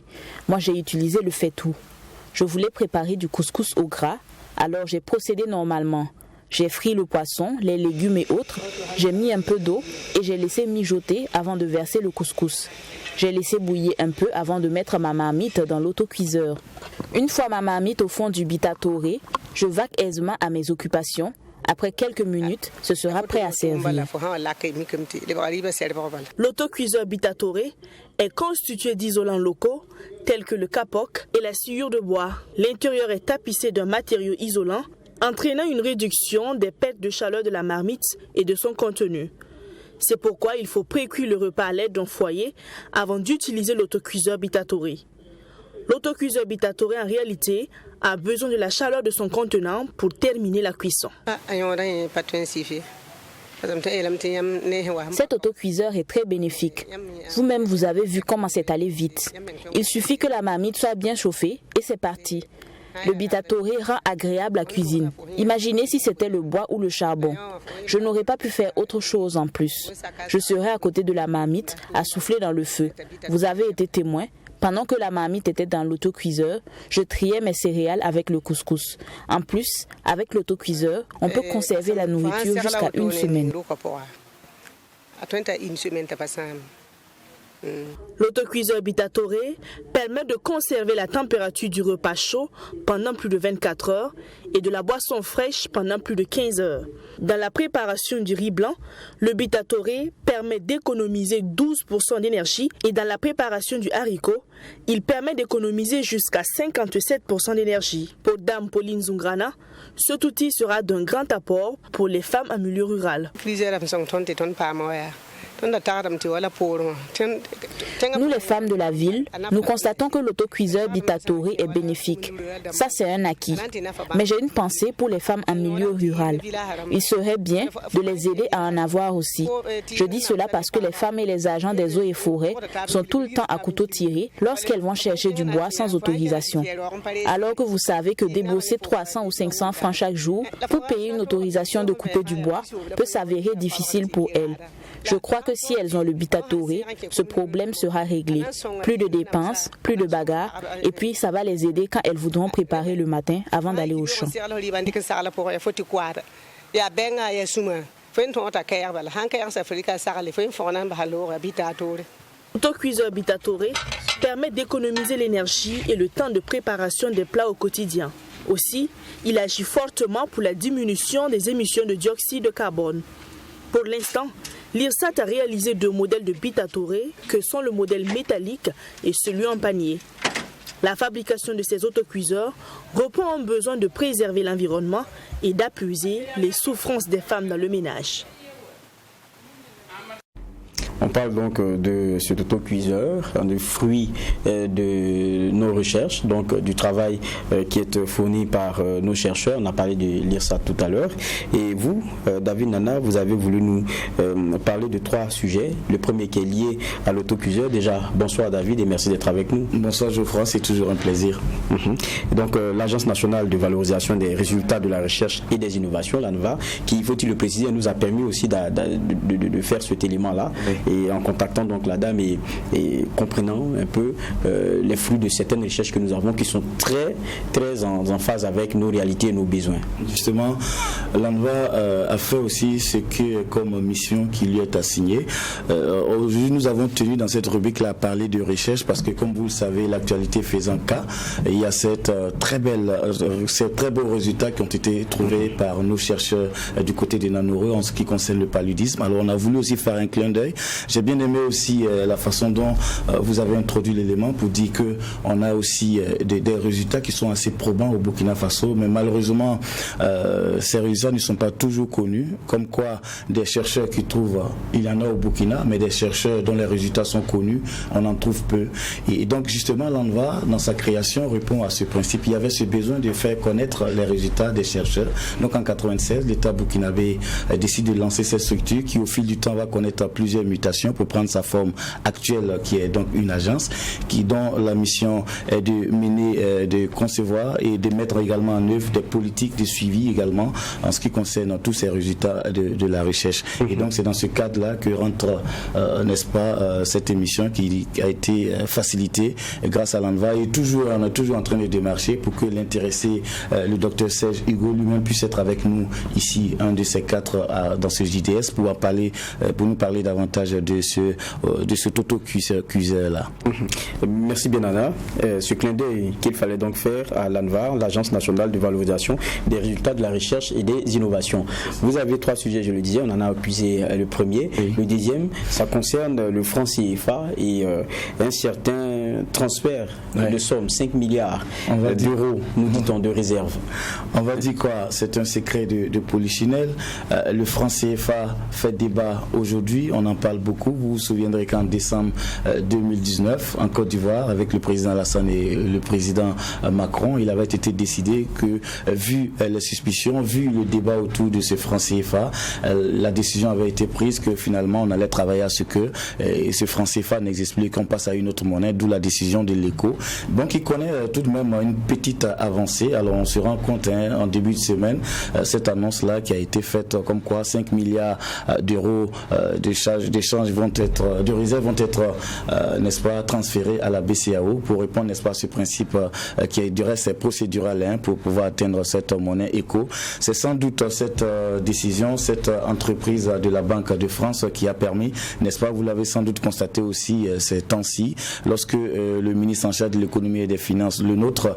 Moi, j'ai utilisé le faitout. Je voulais préparer du couscous au gras, alors j'ai procédé normalement. J'ai frit le poisson, les légumes et autres, j'ai mis un peu d'eau et j'ai laissé mijoter avant de verser le couscous. J'ai laissé bouillir un peu avant de mettre ma marmite dans l'autocuiseur. Une fois ma marmite au fond du Bitatore, je vaque aisément à mes occupations. Après quelques minutes, ce sera prêt à servir. L'autocuiseur Bitatore est constitué d'isolants locaux tels que le kapok et la sciure de bois. L'intérieur est tapissé d'un matériau isolant, entraînant une réduction des pertes de chaleur de la marmite et de son contenu. C'est pourquoi il faut pré-cuire le repas à l'aide d'un foyer avant d'utiliser l'autocuiseur Bitatore. L'autocuiseur Bitatore, en réalité, a besoin de la chaleur de son contenant pour terminer la cuisson. Cet autocuiseur est très bénéfique. Vous-même, vous avez vu comment c'est allé vite. Il suffit que la marmite soit bien chauffée et c'est parti. Le Bitatore rend agréable la cuisine. Imaginez si c'était le bois ou le charbon. Je n'aurais pas pu faire autre chose en plus. Je serais à côté de la marmite à souffler dans le feu. Vous avez été témoin. Pendant que la marmite était dans l'autocuiseur, je triais mes céréales avec le couscous. En plus, avec l'autocuiseur, on peut conserver la nourriture jusqu'à 1 semaine. L'autocuiseur Bitatore permet de conserver la température du repas chaud pendant plus de 24 heures et de la boisson fraîche pendant plus de 15 heures. Dans la préparation du riz blanc, le Bitatore permet d'économiser 12% d'énergie et dans la préparation du haricot, il permet d'économiser jusqu'à 57% d'énergie. Pour Dame Pauline Zungrana, cet outil sera d'un grand apport pour les femmes en milieu rural. Nous, les femmes de la ville, nous constatons que l'autocuiseur Bitatore est bénéfique. Ça, c'est un acquis. Mais j'ai une pensée pour les femmes en milieu rural. Il serait bien de les aider à en avoir aussi. Je dis cela parce que les femmes et les agents des eaux et forêts sont tout le temps à couteau tiré lorsqu'elles vont chercher du bois sans autorisation. Alors que vous savez que débourser 300 ou 500 francs chaque jour pour payer une autorisation de couper du bois peut s'avérer difficile pour elles. Je crois que que si elles ont le Bitatoré, ce problème sera réglé. Plus de dépenses, plus de bagarres, et puis ça va les aider quand elles voudront préparer le matin avant d'aller au champ. L'autocuiseur Bitatoré permet d'économiser l'énergie et le temps de préparation des plats au quotidien. Aussi, il agit fortement pour la diminution des émissions de dioxyde de carbone. Pour l'instant, l'IRSAT a réalisé 2 modèles de Bitatoré, que sont le modèle métallique et celui en panier. La fabrication de ces autocuiseurs répond à un besoin de préserver l'environnement et d'appuyer les souffrances des femmes dans le ménage. On parle donc de cet autocuiseur, de fruit de nos recherches, donc du travail qui est fourni par nos chercheurs. On a parlé de l'IRSAT tout à l'heure. Et vous, David Nana, vous avez voulu nous parler de 3 sujets. Le premier qui est lié à l'autocuiseur. Déjà, bonsoir David et merci d'être avec nous. Bonsoir Geoffroy, c'est toujours un plaisir. Et donc l'Agence nationale de valorisation des résultats de la recherche et des innovations, l'ANVA, qui, faut-il le préciser, nous a permis aussi de faire cet élément-là. Oui. Et en contactant donc la dame et comprenant un peu les fruits de certaines recherches que nous avons qui sont très en phase avec nos réalités et nos besoins. Justement, l'ANVA a fait aussi ce que comme mission qui lui est assignée. Aujourd'hui, nous avons tenu dans cette rubrique-là à parler de recherche parce que comme vous le savez, l'actualité faisant cas, il y a ces très beaux résultats qui ont été trouvés par nos chercheurs du côté des nanoreux en ce qui concerne le paludisme. Alors on a voulu aussi faire un clin d'œil. J'ai bien aimé aussi la façon dont vous avez introduit l'élément pour dire qu'on a aussi des résultats qui sont assez probants au Burkina Faso, mais malheureusement ces résultats ne sont pas toujours connus, comme quoi des chercheurs qui trouvent, il y en a au Burkina, mais des chercheurs dont les résultats sont connus, on en trouve peu. Et donc justement l'ANVA, dans sa création, répond à ce principe. Il y avait ce besoin de faire connaître les résultats des chercheurs. Donc en 1996, l'État burkinabé décide de lancer cette structure qui au fil du temps va connaître plusieurs mutations pour prendre sa forme actuelle qui est donc une agence dont la mission est de mener, de concevoir et de mettre également en œuvre des politiques de suivi également en ce qui concerne tous ces résultats de la recherche. Et donc c'est dans ce cadre-là que rentre, n'est-ce pas, cette émission qui a été facilitée grâce à l'ANVA et on est toujours en train de démarcher pour que l'intéressé, le docteur Serge Hugo lui-même puisse être avec nous ici, un de ces 4 dans ce JDS pour nous parler davantage de cet autocuiseur-là. Merci bien Anna. Ce clin d'œil qu'il fallait donc faire à l'ANVA, l'Agence nationale de valorisation des résultats de la recherche et des innovations. Vous avez 3 sujets, je le disais, on en a épuisé le premier. Oui. Le deuxième, ça concerne le franc CFA et un certain transfert de somme, 5 milliards d'euros, nous dit-on, de réserve. On va dire quoi? C'est un secret de polichinelle. Le franc CFA fait débat aujourd'hui, on en parle beaucoup. Vous vous souviendrez qu'en décembre 2019, en Côte d'Ivoire, avec le président Alassane et le président Macron, il avait été décidé que, vu les suspicions, vu le débat autour de ce franc CFA, la décision avait été prise que finalement on allait travailler à ce que ce franc CFA n'existe plus, qu'on passe à une autre monnaie, d'où la décision de l'ECO. Donc il connaît tout de même une petite avancée. Alors on se rend compte en début de semaine, cette annonce-là qui a été faite comme quoi 5 milliards d'euros d'échanges de réserves vont être, n'est-ce pas, transférés à la BCEAO pour répondre, n'est-ce pas, à ce principe qui du reste est procédural pour pouvoir atteindre cette monnaie éco. C'est sans doute cette décision, cette entreprise de la Banque de France qui a permis, n'est-ce pas, vous l'avez sans doute constaté aussi ces temps-ci, lorsque le ministre en charge de l'économie et des finances, le nôtre,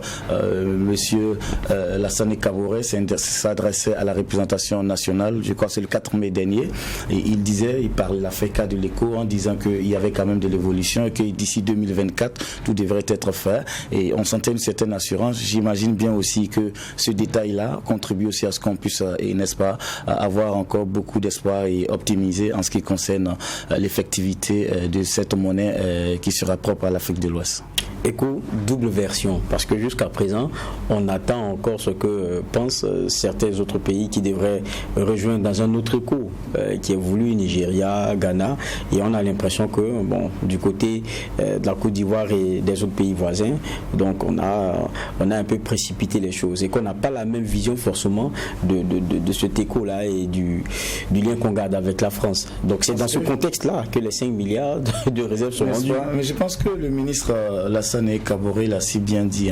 monsieur Lassane Kaboré, s'adressait à la représentation nationale, je crois que c'est le 4 mai dernier, et il a fait cas de l'éco en disant qu'il y avait quand même de l'évolution et que d'ici 2024, tout devrait être fait. Et on sentait une certaine assurance. J'imagine bien aussi que ce détail-là contribue aussi à ce qu'on puisse, n'est-ce pas, avoir encore beaucoup d'espoir et optimiser en ce qui concerne l'effectivité de cette monnaie qui sera propre à l'Afrique de l'Ouest. Écho, double version, parce que jusqu'à présent, on attend encore ce que pensent certains autres pays qui devraient rejoindre dans un autre écho qui est voulu, Nigeria, Ghana, et on a l'impression que, bon, du côté de la Côte d'Ivoire et des autres pays voisins, donc on a un peu précipité les choses et qu'on n'a pas la même vision forcément de cet écho-là et du lien qu'on garde avec la France. Donc c'est dans ce contexte-là que les 5 milliards de réserves sont rendus. Mais je pense que le ministre Lassane Kaboré l'a si bien dit.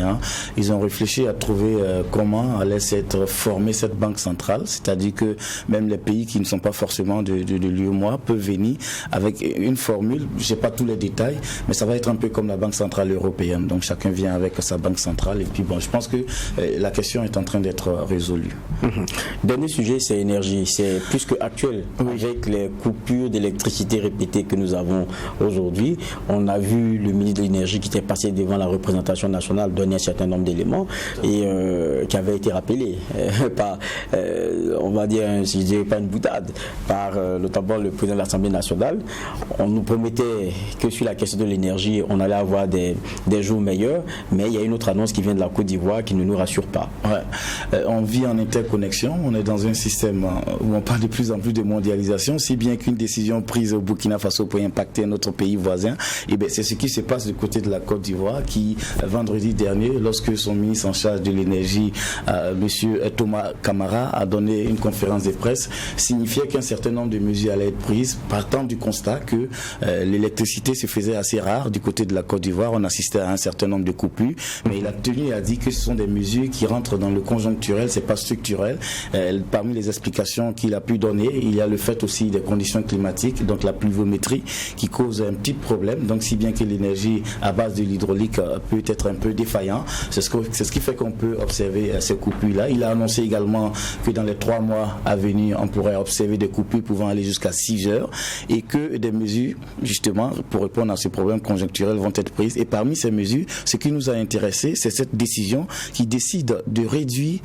Ils ont réfléchi à trouver comment allait s'être formée cette banque centrale, c'est-à-dire que même les pays qui ne sont pas forcément de l'UEMOA peuvent venir avec une formule. Je n'ai pas tous les détails, mais ça va être un peu comme la Banque centrale européenne. Donc chacun vient avec sa banque centrale et puis bon, je pense que la question est en train d'être résolue. Dernier sujet, c'est énergie. C'est plus que actuel. Avec les coupures d'électricité répétées que nous avons aujourd'hui, on a vu le ministre de l'énergie qui était passé devant la représentation nationale donner un certain nombre d'éléments et qui avait été rappelé par, on va dire, si je dirais pas une boutade, par notamment le président de l'Assemblée nationale. On nous promettait que sur la question de l'énergie, on allait avoir des jours meilleurs, mais il y a une autre annonce qui vient de la Côte d'Ivoire qui ne nous rassure pas. On vit en interconnexion, on est dans un système où on parle de plus en plus de mondialisation, si bien qu'une décision prise au Burkina Faso pour impacter notre pays voisin, et bien c'est ce qui se passe du côté de la Côte d'Ivoire qui, vendredi dernier, lorsque son ministre en charge de l'énergie, monsieur Thomas Camara, a donné une conférence de presse, signifiait qu'un certain nombre de mesures allaient être prises, partant du constat que l'électricité se faisait assez rare du côté de la Côte d'Ivoire. On assistait à un certain nombre de coupures, mais il a tenu à dire que ce sont des mesures qui rentrent dans le conjoncturel, c'est pas structurel. Parmi les explications qu'il a pu donner, il y a le fait aussi des conditions climatiques, donc la pluviométrie qui cause un petit problème, donc si bien que l'énergie à base de l'hydraulique peut être un peu défaillant, c'est ce qui fait qu'on peut observer ces coupures-là. Il a annoncé également que dans les 3 mois à venir, on pourrait observer des coupures pouvant aller jusqu'à 6 heures et que des mesures, justement, pour répondre à ces problèmes conjoncturels vont être prises. Et parmi ces mesures, ce qui nous a intéressé, c'est cette décision qui décide de réduire,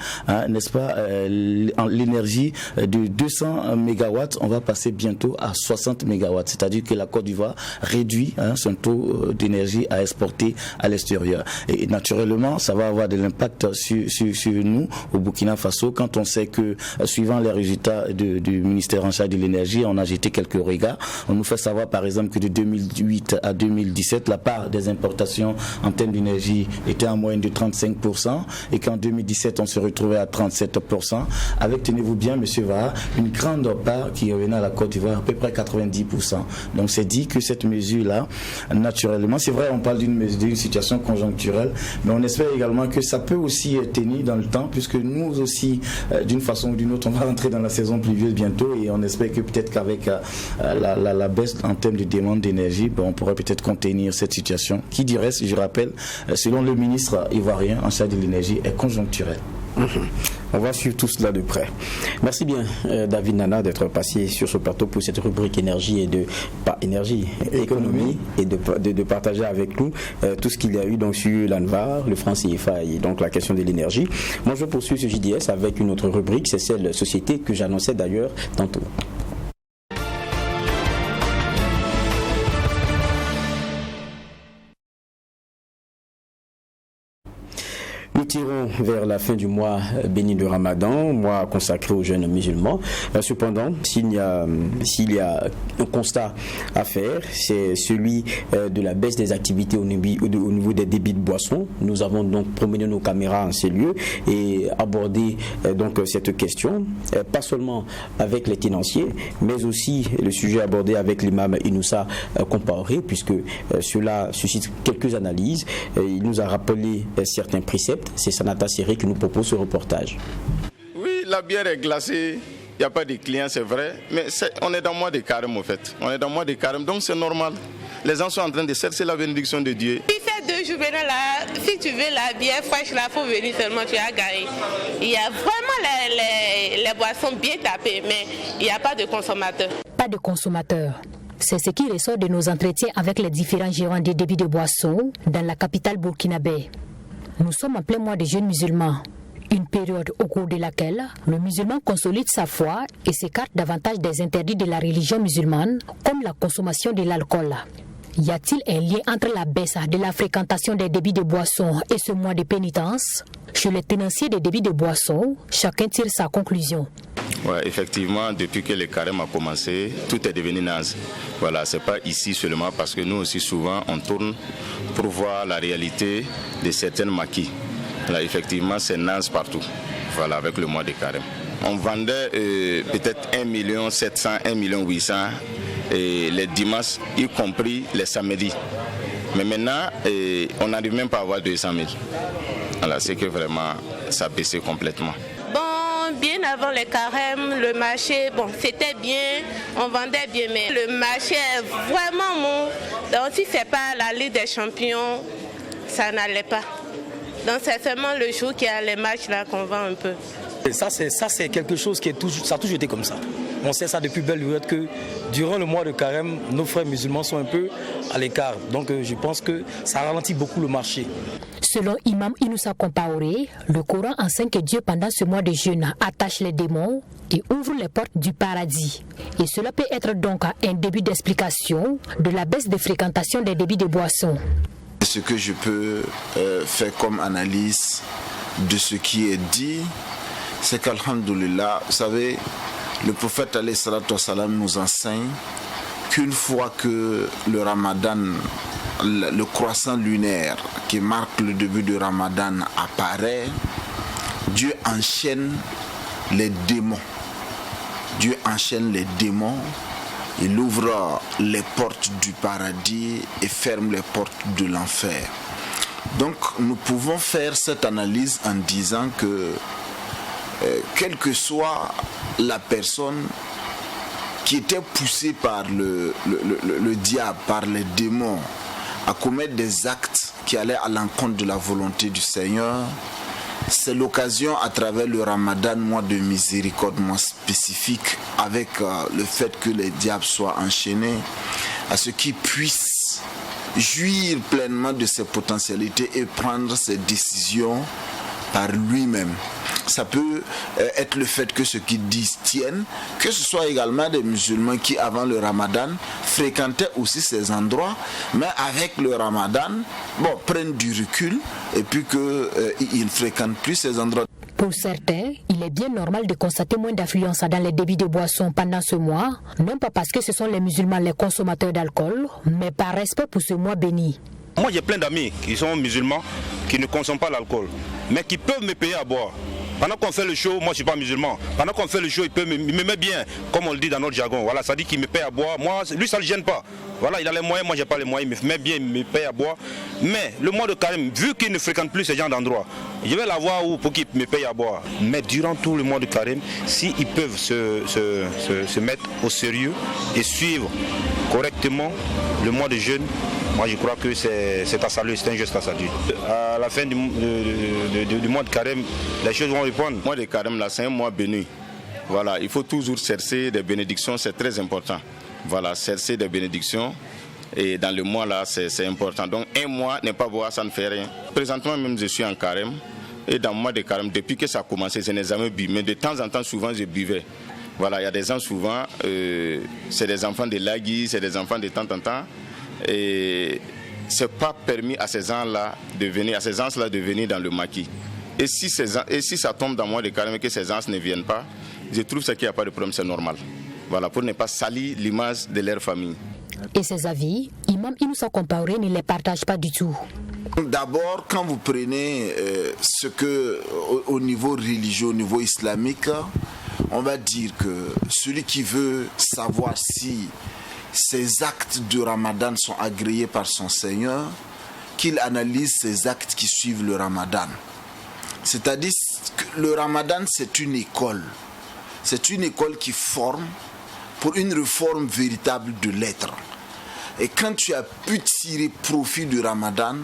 n'est-ce pas, l'énergie de 200 mégawatts. On va passer bientôt à 60 mégawatts. C'est-à-dire que la Côte d'Ivoire réduit son taux d'énergie à exporter à l'extérieur. Et naturellement, ça va avoir de l'impact sur nous, au Burkina Faso, quand on sait que, suivant les résultats du ministère en charge de l'énergie, on a jeté quelques regards. On nous fait savoir, par exemple, que de 2008 à 2017, la part des importations en termes d'énergie était en moyenne de 35% et qu'en 2017, on se retrouvait à 37%. Avec, tenez-vous bien, monsieur Vaha, une grande part qui revenait à la Côte d'Ivoire, à peu près 90%. Donc, c'est dit que cette mesure-là, naturellement, c'est vrai, on parle d'une situation conjoncturelle, mais on espère également que ça peut aussi tenir dans le temps, puisque nous aussi, d'une façon ou d'une autre, on va rentrer dans la saison pluvieuse bientôt et on espère que peut-être qu'avec la baisse en termes de demande d'énergie, on pourrait peut-être contenir cette situation qui, du reste, je rappelle, selon le ministre ivoirien en charge de l'énergie, est conjoncturelle. On va suivre tout cela de près. Merci bien David Nana d'être passé sur ce plateau pour cette rubrique énergie et économie et de partager avec nous tout ce qu'il y a eu donc sur l'ANVAR, le franc CFA et donc la question de l'énergie. Moi je poursuis ce JDS avec une autre rubrique, c'est celle société que j'annonçais d'ailleurs tantôt. Nous tirons vers la fin du mois béni de Ramadan, mois consacré aux jeunes musulmans. Cependant, s'il y a un constat à faire, c'est celui de la baisse des activités au niveau des débits de boissons. Nous avons donc promené nos caméras en ces lieux et abordé donc cette question, pas seulement avec les tenanciers, mais aussi le sujet abordé avec l'imam Inoussa Compaoré, puisque cela suscite quelques analyses. Il nous a rappelé certains préceptes. C'est Sanata Séré qui nous propose ce reportage. Oui, la bière est glacée, il n'y a pas de clients, c'est vrai, mais on est dans le mois de carême en fait. On est dans le mois de carême, donc c'est normal. Les gens sont en train de chercher la bénédiction de Dieu. Puis ces 2 jours là, si tu veux la bière fraîche, il faut venir seulement, tu as gagné. Il y a vraiment les boissons bien tapées, mais il n'y a pas de consommateurs. Pas de consommateurs. C'est ce qui ressort de nos entretiens avec les différents gérants des débits de boissons dans la capitale burkinabé. Nous sommes en plein mois des jeunes musulmans, une période au cours de laquelle le musulman consolide sa foi et s'écarte davantage des interdits de la religion musulmane, comme la consommation de l'alcool. Y a-t-il un lien entre la baisse de la fréquentation des débits de boissons et ce mois de pénitence? Chez les tenanciers des débits de boissons, chacun tire sa conclusion. Ouais, effectivement, depuis que le carême a commencé, tout est devenu naze. Voilà, c'est pas ici seulement parce que nous aussi souvent on tourne pour voir la réalité de certaines maquis. Là, effectivement, c'est naze partout. Voilà, avec le mois de carême. On vendait peut-être 1 700 000, 1 800 000 et les dimanches, y compris les samedis. Mais maintenant, on n'arrive même pas à avoir 200 000. Voilà, c'est que vraiment, ça a baissé complètement. Bon, bien avant le carême, le marché, bon, c'était bien, on vendait bien, mais le marché est vraiment mou. Donc, si ce n'est pas la Ligue des Champions, ça n'allait pas. Donc, c'est seulement le jour qu'il y a les matchs là qu'on vend un peu. Et ça, c'est quelque chose qui ça a toujours été comme ça. On sait ça depuis belle lurette que durant le mois de carême, nos frères musulmans sont un peu à l'écart. Donc je pense que ça ralentit beaucoup le marché. Selon Imam Inoussa Compaoré, le Coran enseigne que Dieu, pendant ce mois de jeûne, attache les démons et ouvre les portes du paradis. Et cela peut être donc un début d'explication de la baisse de fréquentation des débits de boissons. Ce que je peux faire comme analyse de ce qui est dit, c'est qu'alhamdoulilah, vous savez, le prophète alayhi salatu wassalam nous enseigne qu'une fois que le Ramadan, le croissant lunaire qui marque le début du Ramadan apparaît, Dieu enchaîne les démons. Dieu enchaîne les démons, il ouvre les portes du paradis et ferme les portes de l'enfer. Donc nous pouvons faire cette analyse en disant que quelle que soit la personne qui était poussée par le diable, par les démons, à commettre des actes qui allaient à l'encontre de la volonté du Seigneur, c'est l'occasion à travers le Ramadan, mois de miséricorde, mois spécifique, avec le fait que les diables soient enchaînés, à ce qu'ils puissent jouir pleinement de ses potentialités et prendre ses décisions par lui-même. Ça peut être le fait que ceux qui disent tiennent, que ce soit également des musulmans qui avant le Ramadan fréquentaient aussi ces endroits, mais avec le Ramadan, prennent du recul et puis qu'ils ne fréquentent plus ces endroits. Pour certains, il est bien normal de constater moins d'affluence dans les débits de boissons pendant ce mois, non pas parce que ce sont les musulmans les consommateurs d'alcool, mais par respect pour ce mois béni. Moi j'ai plein d'amis qui sont musulmans, qui ne consomment pas l'alcool, mais qui peuvent me payer à boire. Pendant qu'on fait le show, moi je ne suis pas musulman. Pendant qu'on fait le show, il me met bien, comme on le dit dans notre jargon. Voilà, ça dit qu'il me paye à boire. Moi, lui, ça ne le gêne pas. Voilà, il a les moyens, moi je n'ai pas les moyens. Il me met bien, il me paye à boire. Mais le mois de carême, vu qu'il ne fréquente plus ce genre d'endroits, je vais l'avoir pour qu'il me paye à boire. Mais durant tout le mois de carême, s'ils peuvent se mettre au sérieux et suivre correctement le mois de jeûne, moi je crois que c'est à saluer, c'est un geste à saluer. À la fin du mois de carême, les choses vont répondre. Le mois de carême, là, c'est un mois béni. Voilà, il faut toujours chercher des bénédictions, c'est très important. Voilà, chercher des bénédictions. Et dans le mois là, c'est important. Donc un mois, ne pas boire, ça ne fait rien. Présentement même, je suis en carême. Et dans le mois de carême, depuis que ça a commencé, je n'ai jamais bu. Mais de temps en temps, souvent, je buvais. Voilà, il y a des gens souvent, c'est des enfants de Lagui, c'est des enfants de temps en temps. Et c'est pas permis à ces gens-là de venir, dans le maquis. Et si ça tombe dans le mois de carême et que ces gens ne viennent pas, je trouve qu'il n'y a pas de problème, c'est normal. Voilà, pour ne pas salir l'image de leur famille. Et ces avis, Imam Inoussa Compaoré ne les partage pas du tout. D'abord, quand vous prenez ce que au niveau religieux, au niveau islamique, on va dire que celui qui veut savoir si ces actes de Ramadan sont agréés par son Seigneur, qu'il analyse ces actes qui suivent le Ramadan. C'est-à-dire que le Ramadan, c'est une école. C'est une école qui forme pour une réforme véritable de l'être. Et quand tu as pu tirer profit du Ramadan,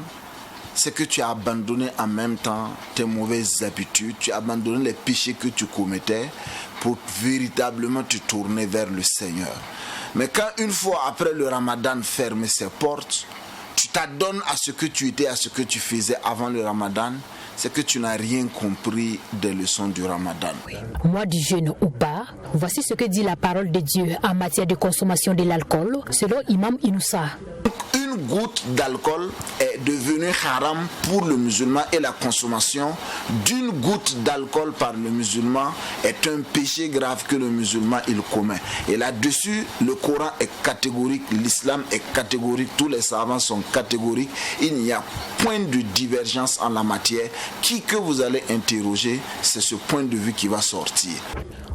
c'est que tu as abandonné en même temps tes mauvaises habitudes, tu as abandonné les péchés que tu commettais pour véritablement te tourner vers le Seigneur. Mais quand une fois après le Ramadan ferme ses portes, tu t'adonnes à ce que tu étais, à ce que tu faisais avant le Ramadan, c'est que tu n'as rien compris des leçons du Ramadan. Mois du jeûne ou pas, voici ce que dit la parole de Dieu en matière de consommation de l'alcool, selon Imam Inoussa. Une une goutte d'alcool est devenue haram pour le musulman et la consommation d'une goutte d'alcool par le musulman est un péché grave que le musulman il commet. Et là-dessus, le Coran est catégorique, l'islam est catégorique, tous les savants sont catégoriques. Il n'y a point de divergence en la matière. Qui que vous allez interroger, c'est ce point de vue qui va sortir.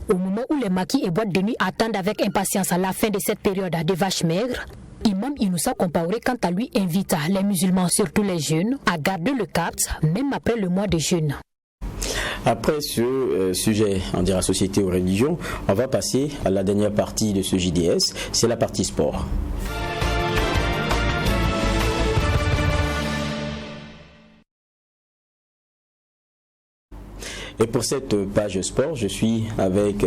Au moment où les maquis et boîtes de nuit attendent avec impatience à la fin de cette période de vaches maigres, Imam Inoussa Compaoré, quant à lui, invite les musulmans, surtout les jeunes, à garder le cap, même après le mois de jeûne. Après ce sujet, on dira société ou religion, on va passer à la dernière partie de ce JDS, c'est la partie sport. Et pour cette page sport, je suis avec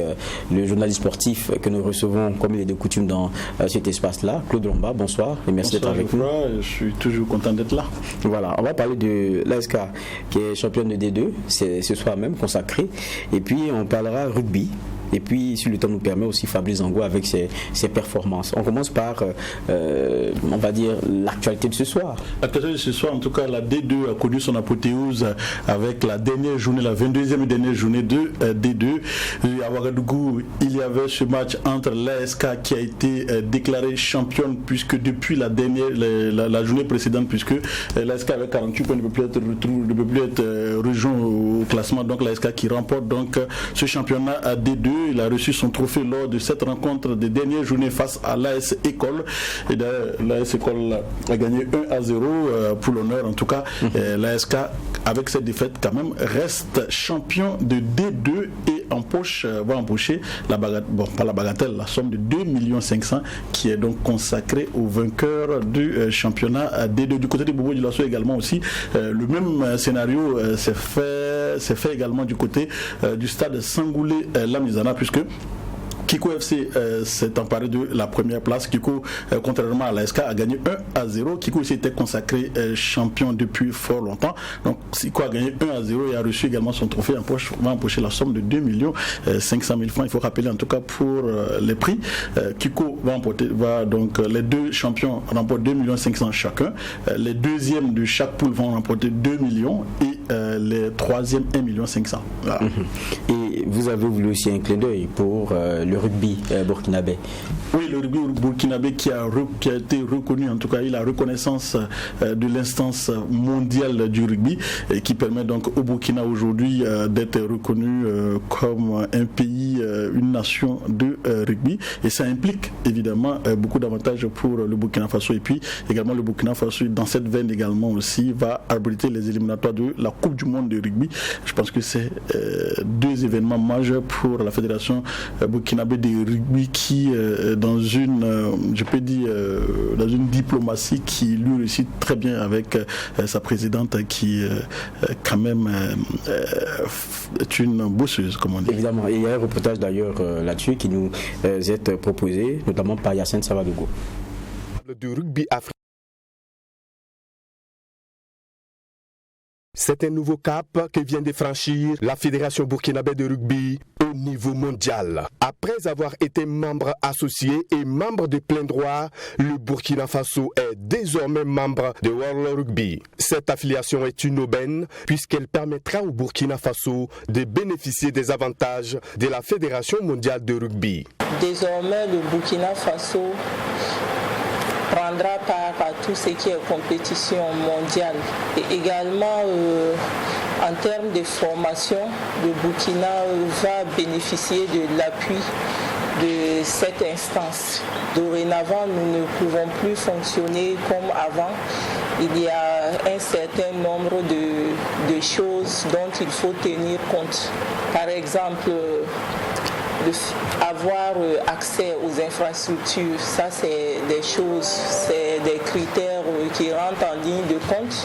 le journaliste sportif que nous recevons comme il est de coutume dans cet espace-là, Claude Lomba. Bonsoir et merci d'être avec nous. Je suis toujours content d'être là. Voilà, on va parler de l'ASK qui est championne de D2, c'est ce soir même consacré. Et puis on parlera rugby. Et puis, si le temps nous permet aussi, Fabrice Zango avec ses performances. On commence par, on va dire, l'actualité de ce soir. L'actualité de ce soir, en tout cas, la D2 a connu son apothéose avec la dernière journée, la 22e dernière journée de D2. À Ouagadougou, il y avait ce match entre l'ASK qui a été déclarée championne, puisque depuis la dernière, la journée précédente, puisque l'ASK avec 48 points ne peut plus être rejoint au classement. Donc l'ASK qui remporte donc ce championnat à D2. Il a reçu son trophée lors de cette rencontre des dernières journées face à l'AS École. Et l'AS École a gagné 1-0 pour l'honneur. En tout cas, l'ASK, avec cette défaite, quand même, reste champion de D2 et va empocher la bagatelle, bon, pas la bagatelle, la somme de 2,5 millions qui est donc consacrée au vainqueur du championnat D2. Du côté de Bobo Dioulasso également aussi, le même scénario s'est fait également du côté du stade Sangoulé Lamizana, puisque Kiko FC s'est emparé de la première place. Kiko, contrairement à l'ASK, a gagné 1-0. Kiko aussi était consacré champion depuis fort longtemps. Donc Kiko a gagné 1-0 et a reçu également son trophée en poche, va empocher la somme de 2,5 millions francs. Il faut rappeler en tout cas pour les prix. Kiko donc les deux champions remportent 2,5 millions chacun. Les deuxièmes de chaque poule vont remporter 2 millions et les troisièmes 1,5 million. Voilà. Et vous avez voulu aussi un clin d'œil pour le rugby burkinabé. Oui, le rugby burkinabé qui a été reconnu, en tout cas, il a reconnaissance de l'instance mondiale du rugby et qui permet donc au Burkina aujourd'hui d'être reconnu comme un pays, une nation de rugby. Et ça implique évidemment beaucoup d'avantages pour le Burkina Faso. Et puis également le Burkina Faso, dans cette veine également aussi, va abriter les éliminatoires de la Coupe du monde de rugby. Je pense que c'est deux événements majeurs pour la fédération burkinabé de rugby qui, dans une, je peux dire, dans une diplomatie qui lui réussit très bien avec sa présidente qui, quand même, est une bosseuse, comme on dit. Évidemment, et il y a un reportage d'ailleurs là-dessus qui nous est proposé, notamment par Yacine Savadogo. Du rugby africain. C'est un nouveau cap que vient de franchir la Fédération burkinabé de rugby au niveau mondial. Après avoir été membre associé et membre de plein droit, le Burkina Faso est désormais membre de World Rugby. Cette affiliation est une aubaine puisqu'elle permettra au Burkina Faso de bénéficier des avantages de la Fédération mondiale de rugby. Désormais, le Burkina Faso prendra part à tout ce qui est compétition mondiale. Et également, en termes de formation, le Burkina va bénéficier de l'appui de cette instance. Dorénavant, nous ne pouvons plus fonctionner comme avant. Il y a un certain nombre de choses dont il faut tenir compte. Par exemple, avoir accès aux infrastructures, ça c'est des choses, c'est des critères qui rentrent en ligne de compte.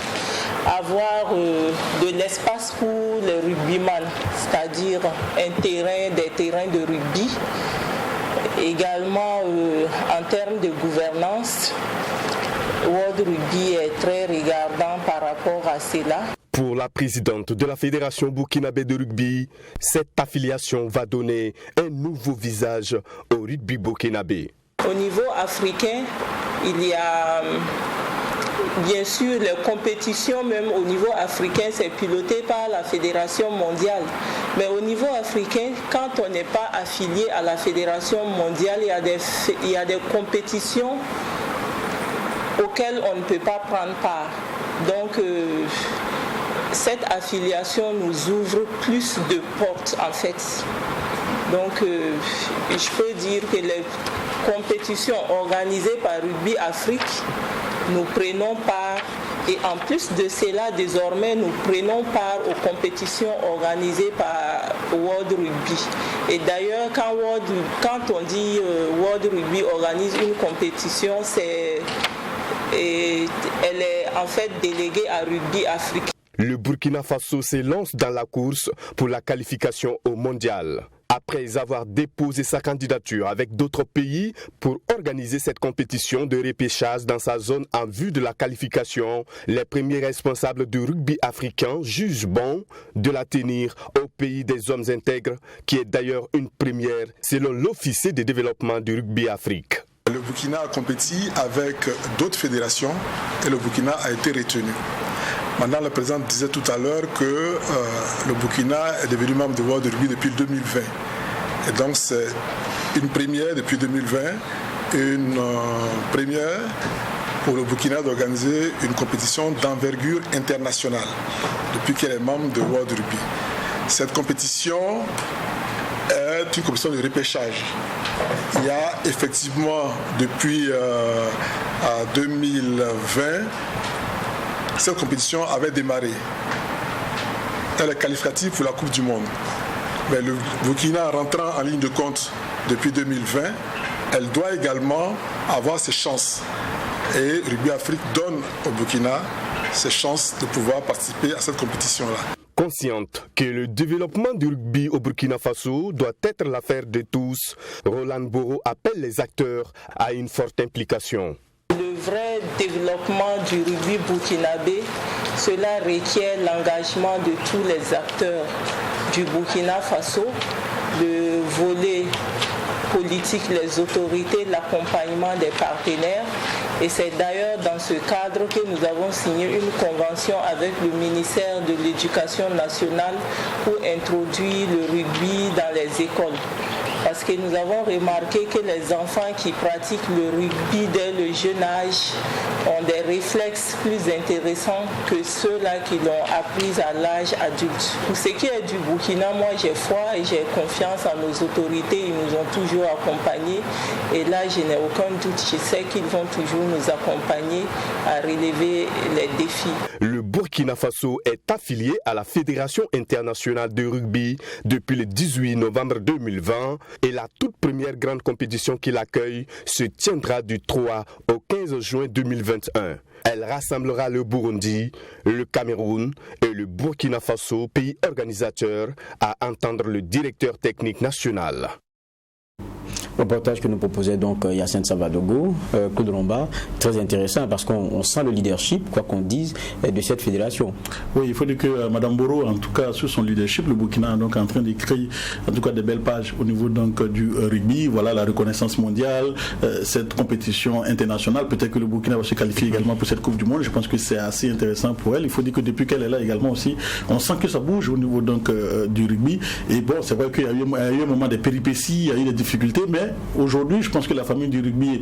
Avoir de l'espace pour les rugbyman, c'est-à-dire des terrains de rugby. Également en termes de gouvernance, World Rugby est très regardant par rapport à cela. Pour la présidente de la Fédération burkinabé de rugby, cette affiliation va donner un nouveau visage au rugby burkinabé. Au niveau africain, il y a bien sûr, les compétitions, même au niveau africain, c'est piloté par la Fédération mondiale. Mais au niveau africain, quand on n'est pas affilié à la Fédération mondiale, il y a des compétitions auxquelles on ne peut pas prendre part. Donc, cette affiliation nous ouvre plus de portes, en fait. Donc, je peux dire que les compétitions organisées par Rugby Afrique, nous prenons part, et en plus de cela, désormais, nous prenons part aux compétitions organisées par World Rugby. Et d'ailleurs, quand on dit World Rugby organise une compétition, elle est en fait déléguée à Rugby Afrique. Le Burkina Faso s'élance dans la course pour la qualification au mondial. Après avoir déposé sa candidature avec d'autres pays pour organiser cette compétition de repêchage dans sa zone en vue de la qualification, les premiers responsables du rugby africain jugent bon de la tenir au pays des hommes intègres, qui est d'ailleurs une première selon l'officier de développement du rugby Afrique. Le Burkina a compéti avec d'autres fédérations et le Burkina a été retenu. Maintenant, le président disait tout à l'heure que le Burkina est devenu membre de World Rugby depuis 2020. Et donc, c'est une première depuis 2020, une première pour le Burkina d'organiser une compétition d'envergure internationale depuis qu'elle est membre de World Rugby. Cette compétition est une compétition de repêchage. Il y a effectivement, depuis 2020, cette compétition avait démarré. Elle est qualificative pour la Coupe du Monde. Mais le Burkina rentrant en ligne de compte depuis 2020, elle doit également avoir ses chances. Et Rugby Afrique donne au Burkina ses chances de pouvoir participer à cette compétition-là. Consciente que le développement du rugby au Burkina Faso doit être l'affaire de tous, Roland Boro appelle les acteurs à une forte implication. Le vrai développement du rugby burkinabé, cela requiert l'engagement de tous les acteurs du Burkina Faso, le volet politique, les autorités, l'accompagnement des partenaires. Et c'est d'ailleurs dans ce cadre que nous avons signé une convention avec le ministère de l'Éducation nationale pour introduire le rugby dans les écoles. Parce que nous avons remarqué que les enfants qui pratiquent le rugby dès le jeune âge ont des réflexes plus intéressants que ceux-là qui l'ont appris à l'âge adulte. Pour ce qui est du Burkina, moi j'ai foi et j'ai confiance en nos autorités. Ils nous ont toujours accompagnés. Et là, je n'ai aucun doute. Je sais qu'ils vont toujours nous accompagner à relever les défis. Le Burkina Faso est affilié à la Fédération internationale de rugby depuis le 18 novembre 2020 et la toute première grande compétition qu'il accueille se tiendra du 3 au 15 juin 2021. Elle rassemblera le Burundi, le Cameroun et le Burkina Faso, pays organisateur, à entendre le directeur technique national. Reportage que nous proposait donc Yacine Savadogo, Claude Lomba, très intéressant parce qu'on sent le leadership, quoi qu'on dise, de cette fédération. Oui, il faut dire que Mme Boro, en tout cas, sur son leadership, le Burkina est donc en train d'écrire en tout cas des belles pages au niveau donc du rugby. Voilà la reconnaissance mondiale, cette compétition internationale. Peut-être que le Burkina va se qualifier également pour cette Coupe du Monde. Je pense que c'est assez intéressant pour elle. Il faut dire que depuis qu'elle est là également aussi, on sent que ça bouge au niveau donc du rugby. Et bon, c'est vrai qu'il y a eu un moment des péripéties, il y a eu des difficultés, mais aujourd'hui, je pense que la famille du rugby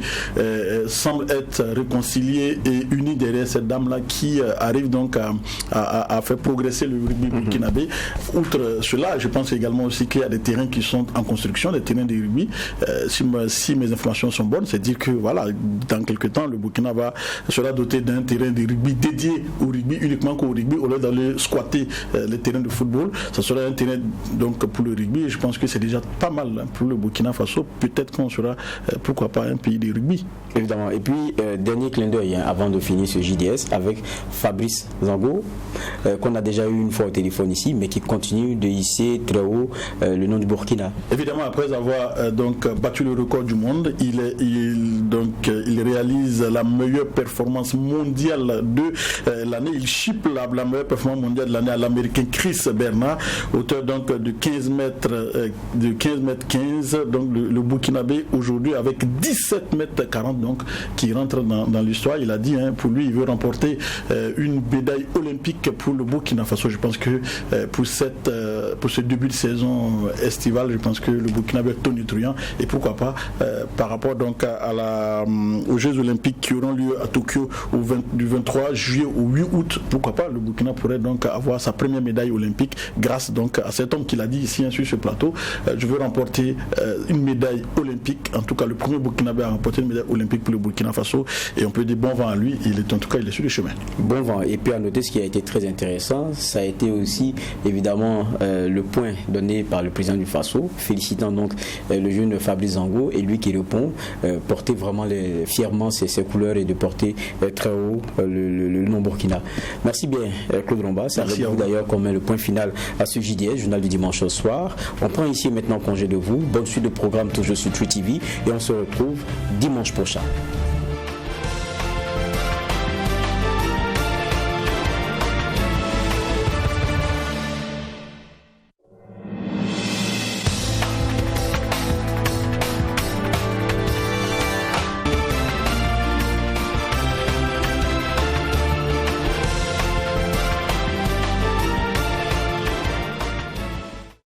semble être réconciliée et unie derrière cette dame-là qui arrive donc à faire progresser le rugby burkinabé. Outre cela, je pense également aussi qu'il y a des terrains qui sont en construction, des terrains de rugby. Si mes informations sont bonnes, c'est dire que voilà, dans quelques temps, le Burkina sera doté d'un terrain de rugby dédié au rugby, uniquement qu'au rugby, au lieu d'aller squatter les terrains de football. Ça sera un terrain donc pour le rugby et je pense que c'est déjà pas mal pour le Burkina Faso. Peut-être qu'on sera, pourquoi pas, un pays de rugby. Évidemment. Et puis, dernier clin d'œil avant de finir ce JDS avec Fabrice Zango, qu'on a déjà eu une fois au téléphone ici, mais qui continue de hisser très haut le nom du Burkina. Évidemment, après avoir donc battu le record du monde, il olympiques. Il réalise la meilleure performance mondiale de l'année. Il chipe la meilleure performance mondiale de l'année à l'américain Chris Bernard, auteur donc de 15 mètres 15. Donc le Burkinabé aujourd'hui avec 17 mètres 40 donc qui rentre dans l'histoire. Il a dit pour lui il veut remporter une médaille olympique pour le Burkina Faso. Je pense que pour ce début de saison estivale, je pense que le Burkinabé est tonitruant et pourquoi pas par rapport donc aux Jeux olympiques qui auront lieu à Tokyo du 23 juillet au 8 août, pourquoi pas le Burkina pourrait donc avoir sa première médaille olympique grâce donc à cet homme qui l'a dit ici sur ce plateau. Je veux remporter une médaille olympique, en tout cas le premier Burkinabé à remporter une médaille olympique pour le Burkina Faso, et on peut dire bon vent à lui. Il est sur le chemin. Bon vent. Et puis à noter ce qui a été très intéressant, ça a été aussi évidemment le point donné par le président du Faso, félicitant donc le jeune Fabrice Zango, et lui qui répond porter vraiment fièrement ses couleurs et de porter très haut le nom Burkina. Merci bien Claude Romba. C'est avec vous d'ailleurs qu'on met le point final à ce JDS, journal du dimanche au soir. On prend ici maintenant congé de vous. Bonne suite de programme toujours sur True TV et on se retrouve dimanche prochain.